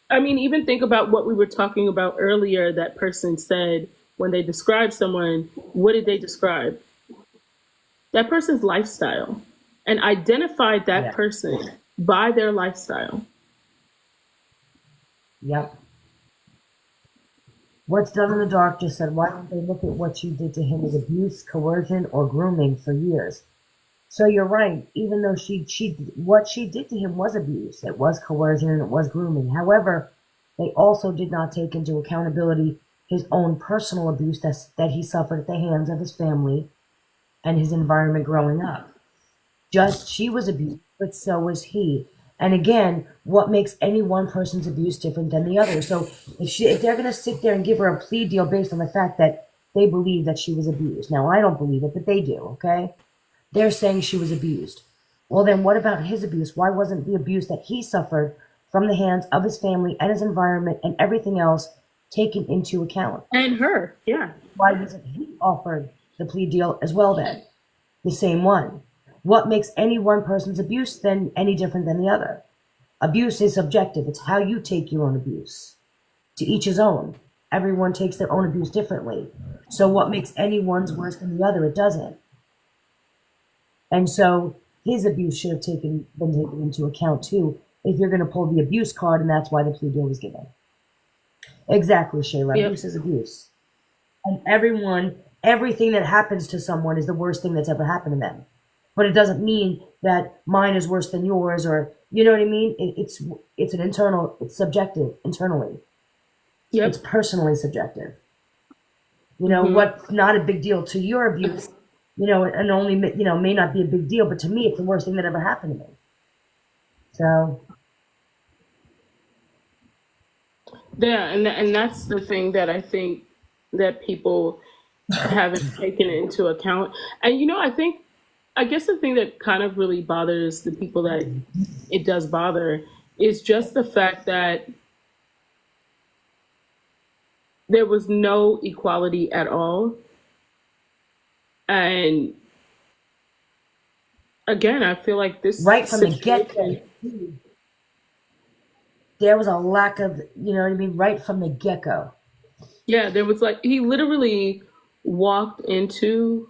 I mean, even think about what we were talking about earlier, that person said when they described someone, what did they describe? That person's lifestyle, and identified that person by their lifestyle. Yep. What's done in the dark just said, why don't they look at what you did to him as abuse, coercion, or grooming for years? So you're right. Even though what she did to him was abuse, it was coercion, and it was grooming. However, they also did not take into accountability his own personal abuse that he suffered at the hands of his family and his environment growing up. She was abused, but so was he. And again, what makes any one person's abuse different than the other? So if they're going to sit there and give her a plea deal based on the fact that they believe that she was abused. Now, I don't believe it, but they do, okay? They're saying she was abused. Well, then what about his abuse? Why wasn't the abuse that he suffered from the hands of his family and his environment and everything else taken into account? And her, yeah. Why wasn't he offered the plea deal as well then? The same one. What makes any one person's abuse then any different than the other? Abuse is subjective. It's how you take your own abuse. To each his own. Everyone takes their own abuse differently. So what makes anyone's worse than the other? It doesn't. And so his abuse should have been taken into account too, if you're going to pull the abuse card, and that's why the plea deal was given. Exactly, Shayla. Abuse is abuse. And everything that happens to someone is the worst thing that's ever happened to them. But it doesn't mean that mine is worse than yours, or, you know what I mean? It's subjective internally. Yep. It's personally subjective. What's not a big deal to your abuse, and only, may not be a big deal, but to me, it's the worst thing that ever happened to me. So. Yeah, and that's the thing that I think that people haven't taken into account. And, I guess the thing that kind of really bothers the people that it does bother is just the fact that there was no equality at all. And again, I feel like this right from the get-go, there was a lack of, right from the get-go. Yeah, there was he literally walked into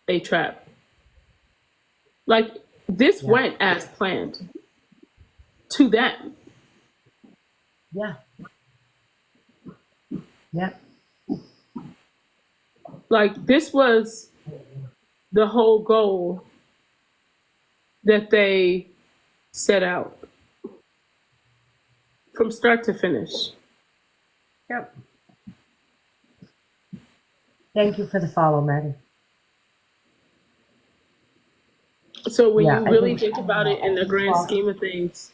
a trap. This went as planned to them. Yeah. Yeah. This was the whole goal that they set out from start to finish. Yep. Thank you for the follow, Maddie. So when you really think about it in the grand scheme of things,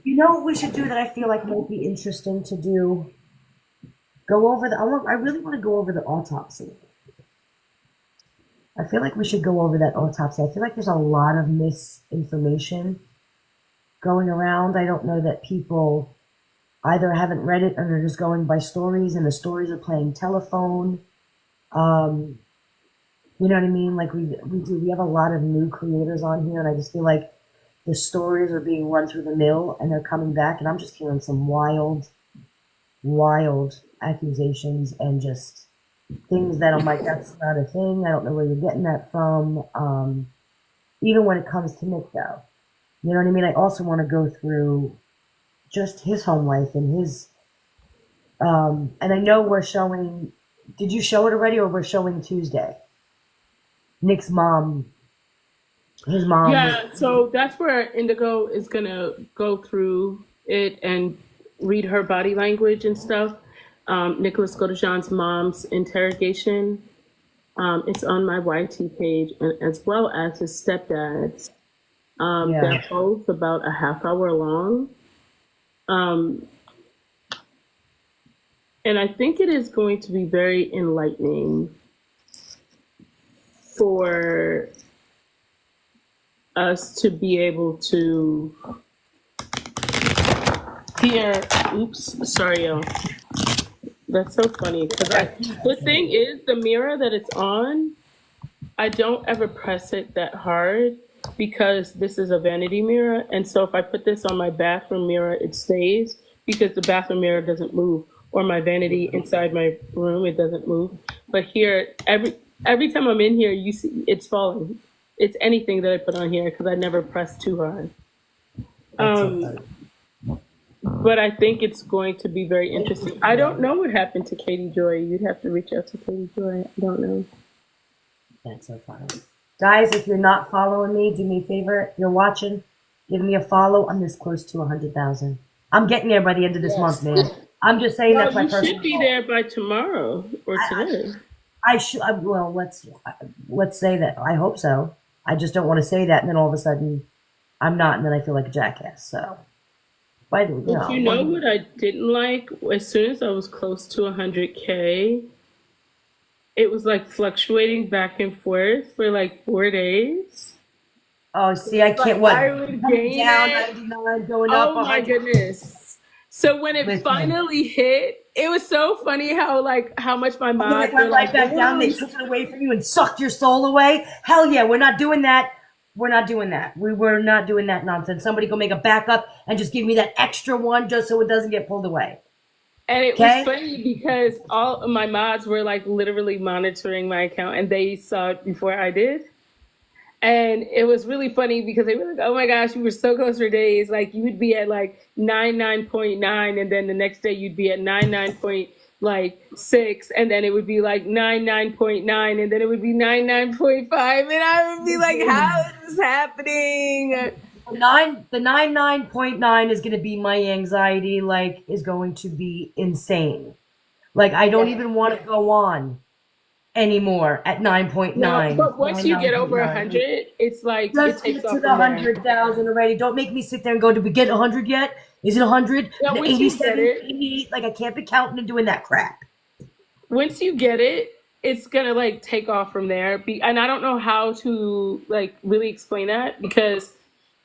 You know what we should do that I feel like might be interesting to do? Go over I really want to go over the autopsy. I feel like we should go over that autopsy. I feel like there's a lot of misinformation going around. I don't know that people either haven't read it or they're just going by stories, and the stories are playing telephone. You know what I mean? Like we have a lot of new creators on here, and I just feel like the stories are being run through the mill and they're coming back, and I'm just hearing some wild accusations and just things that I'm like, that's not a thing. I don't know where you're getting that from. Even when it comes to Nick, though, you know what I mean? I also want to go through just his home life and his, and I know we're showing, did you show it already, or we're showing Tuesday? Nick's mom, his mom. Yeah, so that's where Indigo is gonna go through it and read her body language and stuff. Nicholas GODEJOHN'S mom's interrogation. It's on my YT page, and as well as his stepdad's. They're both about a half hour long. And I think it is going to be very enlightening for us to be able to hear. Oops, sorry, y'all. That's so funny because the thing is, the mirror that it's on, I don't ever press it that hard because this is a vanity mirror, and so if I put this on my bathroom mirror, it stays because the bathroom mirror doesn't move, or my vanity inside my room, it doesn't move. But here, every time I'm in here, you see it's falling. It's anything that I put on here because I never press too hard. But I think it's going to be very interesting. I don't know what happened to Katie Joy. You'd have to reach out to Katie Joy. I don't know. That's so funny. Guys, if you're not following me, do me a favor. If you're watching, give me a follow. I'm this close to 100,000. I'm getting there by the end of this month, man. I'm just saying that's my personal. You should be there by tomorrow or today. I should. Well, let's say that. I hope so. I just don't want to say that, and then all of a sudden, I'm not, and then I feel like a jackass. So, by the way, you know what I didn't like? As soon as I was close to 100K, it was like fluctuating back and forth for like 4 days. Oh, see, I can't. What? I would gain down 99, going up. Oh my goodness! So when it finally hit, it was so funny how much my mom went right back down. They took it away from you and sucked your soul away. Hell yeah, we're not doing that. We're not doing that. We're not doing that nonsense. Somebody go make a backup and just give me that extra one just so it doesn't get pulled away. And it was funny because all of my mods were like literally monitoring my account, and they saw it before I did. And it was really funny because they were like, oh my gosh, you were so close for days. Like you would be at like 99.9, and then the next day you'd be at 99.6, and then it would be like 99.9, and then it would be 99.5, and I would be like, how is this happening? The 99.9 is going to be my anxiety, is going to be insane. Like, I don't even want to go on anymore at 9.9. No, but once you get over 100, it's like just it takes get off to the 100,000 already. Don't make me sit there and go, did we get 100 yet? Is it 100? Yeah, 87, 88? Like, I can't be counting and doing that crap. Once you get it, it's gonna like take off from there. And I don't know how to like really explain that, because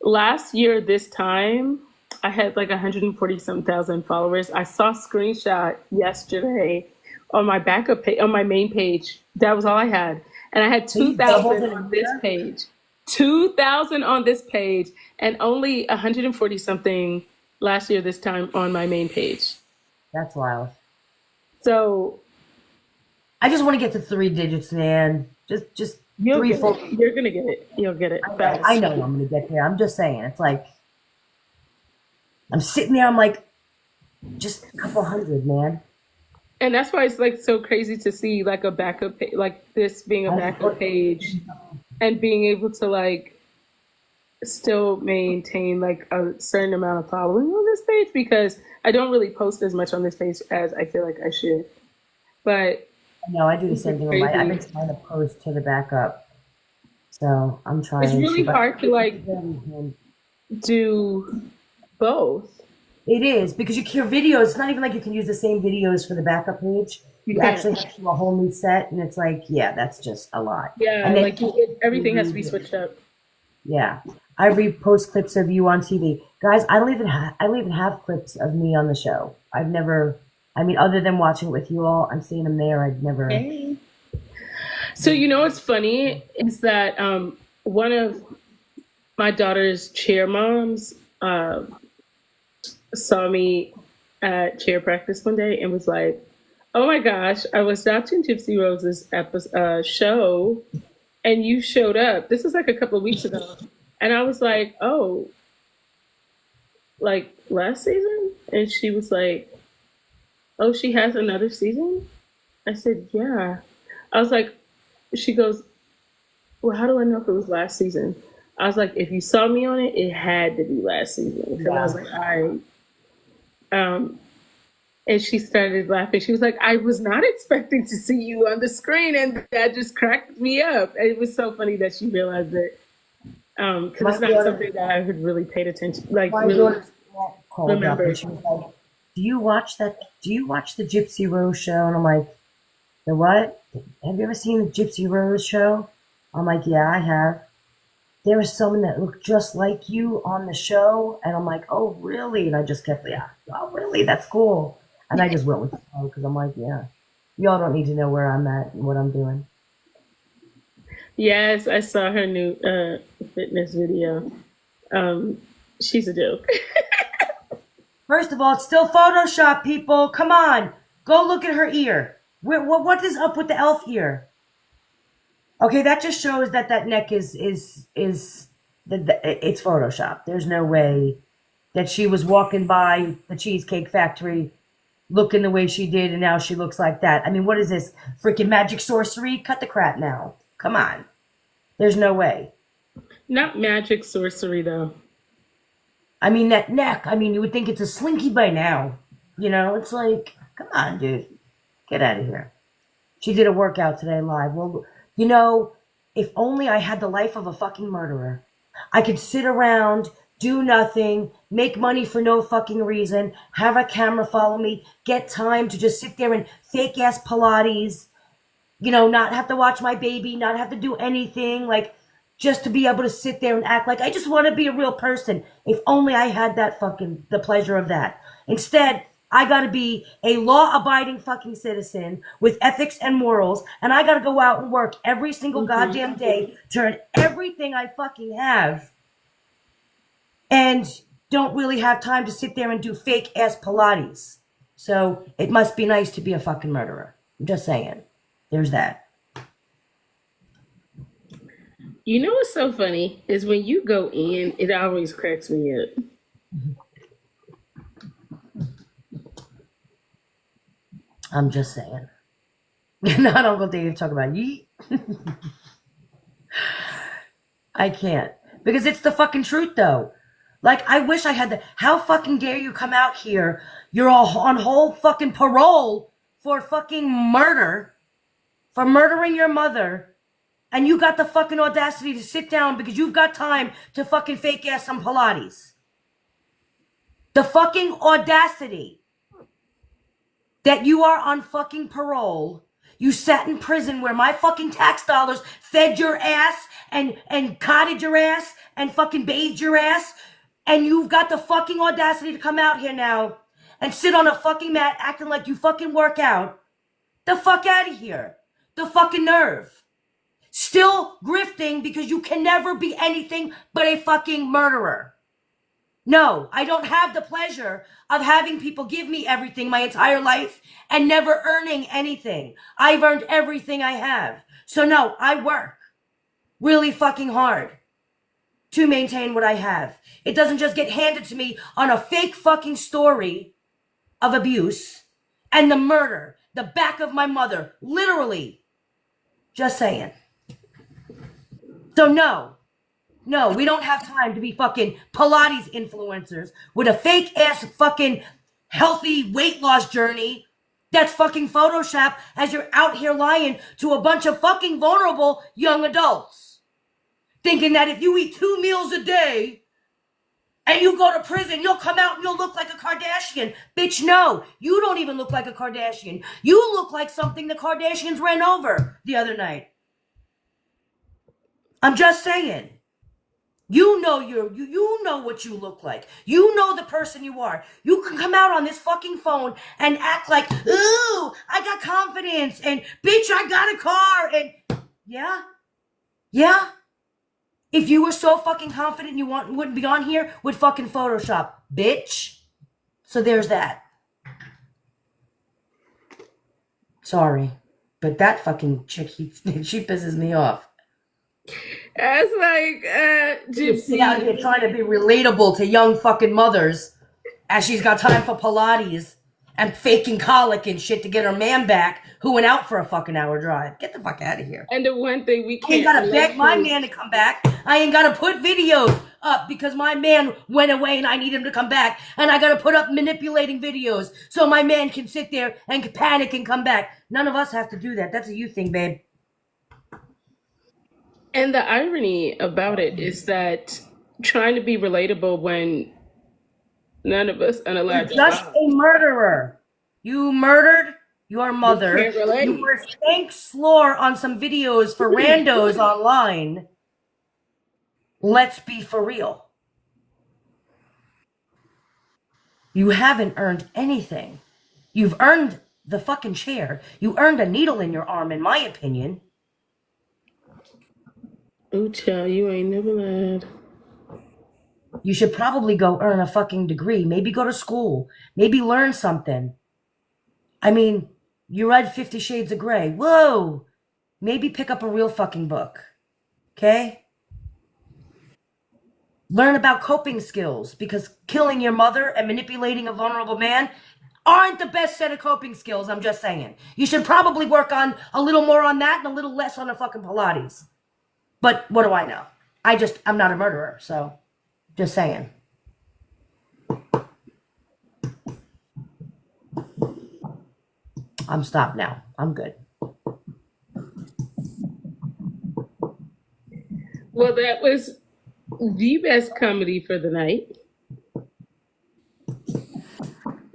last year this time I had like 140-some-thousand followers. I saw a screenshot yesterday on my backup page, on my main page. That was all I had, and I had 2,000 on this page. 2,000 on this page, and only 140-something last year this time on my main page. That's wild. So I just want to get to 3 digits, man. Just you're 3 full. You're gonna get it. You'll get it fast. I know I'm gonna get there. I'm just saying. It's like I'm sitting there. I'm like, just a couple hundred, man. And that's why it's like so crazy to see like a backup page, like this being a backup page, and being able to like still maintain like a certain amount of following on this page, because I don't really post as much on this page as I feel like I should. But no, I do the same thing with I've been trying to post to the backup, so I'm trying. It's really hard to like do Both. It is, because your videos, it's not even like you can use the same videos for the backup page. You You can't. actually have to do a whole new set, and it's like, yeah, that's just a lot. Yeah, And then like everything has to be switched up. yeah, I repost clips of you on TV, guys. I don't even have clips of me on the show. I've never. I mean, other than watching it with you all, I'm seeing them there. I've never. Hey. So you know what's funny is that one of my daughter's cheer moms saw me at cheer practice one day and was like, "Oh my gosh, I was watching Gypsy Rose's show, and you showed up. This was like a couple of weeks ago." And I was like, "Oh, like last season?" And she was like, "Oh, she has another season?" I said, "Yeah." I was like, she goes, "Well, how do I know if it was last season?" I was like, "If you saw me on it, it had to be last season." And I was like, "All right." And she started laughing. She was like, "I was not expecting to see you on the screen," and that just cracked me up. And it was so funny that she realized it, because it's not something that I had really paid attention, like really remembered. She was like, "Do you watch that? Do you watch the Gypsy Rose show?" And I'm like, "The what? Have you ever seen the Gypsy Rose show?" I'm like, "Yeah, I have." There was someone that looked just like you on the show, and I'm like, "Oh, really?" And I just kept, "Yeah, oh, really? That's cool." And I just went with the flow because I'm like, "Yeah, y'all don't need to know where I'm at and what I'm doing." Yes, I saw her new fitness video. She's a joke. First of all, it's still Photoshop, people. Come on, go look at her ear. What is up with the elf ear? Okay, that just shows that that neck is it's Photoshop. There's no way that she was walking by the Cheesecake Factory looking the way she did and now she looks like that. I mean, what is this? Freaking magic sorcery? Cut the crap now. Come on. There's no way. Not magic sorcery, though. I mean, that neck, I mean, you would think it's a slinky by now. You know, it's like, come on, dude. Get out of here. She did a workout today live. Well, you know, if only I had the life of a fucking murderer. I could sit around, do nothing, make money for no fucking reason, have a camera follow me, get time to just sit there and fake ass Pilates, you know, not have to watch my baby, not have to do anything, like just to be able to sit there and act like I just want to be a real person. If only I had that fucking, the pleasure of that. Instead, I gotta be a law-abiding fucking citizen with ethics and morals, and I gotta go out and work every single goddamn day to earn everything I fucking have, and don't really have time to sit there and do fake-ass Pilates. So it must be nice to be a fucking murderer. I'm just saying. There's that. You know what's so funny is when you go in, it always cracks me up. I'm just saying. Not Uncle Dave talk about yeet. I can't. Because it's the fucking truth, though. Like, I wish I had the... How fucking dare you come out here? You're all on whole fucking parole for fucking murder. For murdering your mother. And you got the fucking audacity to sit down because you've got time to fucking fake ass some Pilates. The fucking audacity that you are on fucking parole. You sat in prison where my fucking tax dollars fed your ass and codded your ass and fucking bathed your ass. And you've got the fucking audacity to come out here now and sit on a fucking mat acting like you fucking work out. The fuck out of here. The fucking nerve. Still grifting because you can never be anything but a fucking murderer. No, I don't have the pleasure of having people give me everything my entire life and never earning anything. I've earned everything I have. So no, I work really fucking hard to maintain what I have. It doesn't just get handed to me on a fake fucking story of abuse and the murder, the back of my mother, literally. Just saying. So no, we don't have time to be fucking Pilates influencers with a fake ass fucking healthy weight loss journey that's fucking Photoshop as you're out here lying to a bunch of fucking vulnerable young adults. Thinking that if you eat 2 meals a day, and you go to prison, you'll come out and you'll look like a Kardashian. Bitch, no. You don't even look like a Kardashian. You look like something the Kardashians ran over the other night. I'm just saying. You know you know what you look like. You know the person you are. You can come out on this fucking phone and act like, ooh, I got confidence, and bitch, I got a car, and yeah. If you were so fucking confident you wouldn't be on here with fucking Photoshop, bitch. So there's that. Sorry, but that fucking chick, she pisses me off. That's like Gypsy out here trying to be relatable to young fucking mothers, as she's got time for Pilates and faking colic and shit to get her man back, who went out for a fucking hour drive. Get the fuck out of here. And the one thing we I ain't can't gotta beg my man to come back. I ain't gotta put videos up because my man went away and I need him to come back. And I gotta put up manipulating videos so my man can sit there and panic and come back. None of us have to do that. That's a you thing, babe. And the irony about it is that trying to be relatable when none of us unalived. You're just a murderer. You murdered your mother. You can't relate. You were stank slore on some videos for randos online. Let's be for real. You haven't earned anything. You've earned the fucking chair. You earned a needle in your arm, in my opinion. Ooh, child, you ain't never lied. You should probably go earn a fucking degree. Maybe go to school. Maybe learn something. I mean, you read 50 Shades of Grey. Whoa! Maybe pick up a real fucking book. Okay? Learn about coping skills, because killing your mother and manipulating a vulnerable man aren't the best set of coping skills, I'm just saying. You should probably work on a little more on that and a little less on the fucking Pilates. But what do I know? I'm not a murderer, so just saying. I'm stopped now. I'm good. Well, that was the best comedy for the night.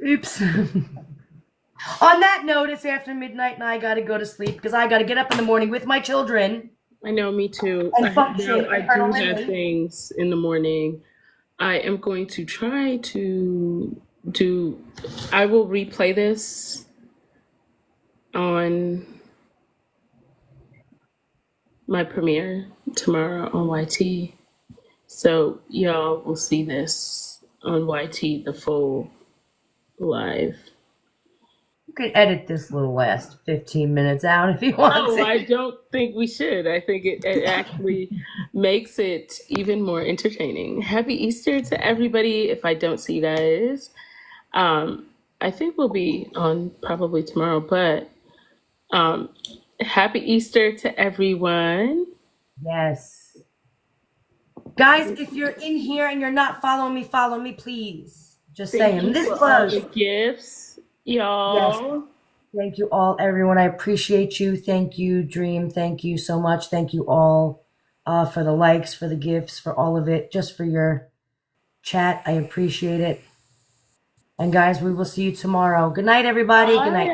Oops. On that note, it's after midnight and I gotta go to sleep because I gotta get up in the morning with my children. I know, me too. And I function. do have things in the morning. I am going to try to I will replay this on my premiere tomorrow on YT. So y'all will see this on YT, the full live. You could edit this little last 15 minutes out if you want No, to. I don't think we should. I think it actually makes it even more entertaining. Happy Easter to everybody. If I don't see you guys, I think we'll be on probably tomorrow, but happy Easter to everyone. Yes. Guys, if you're in here and you're not following me, follow me, please. Just saying. This for all was the gifts, y'all. Yes. Thank you all, everyone. I appreciate you. Thank you, Dream. Thank you so much. Thank you all for the likes, for the gifts, for all of it, just for your chat. I appreciate it. And guys, we will see you tomorrow. Good night, everybody. Good night.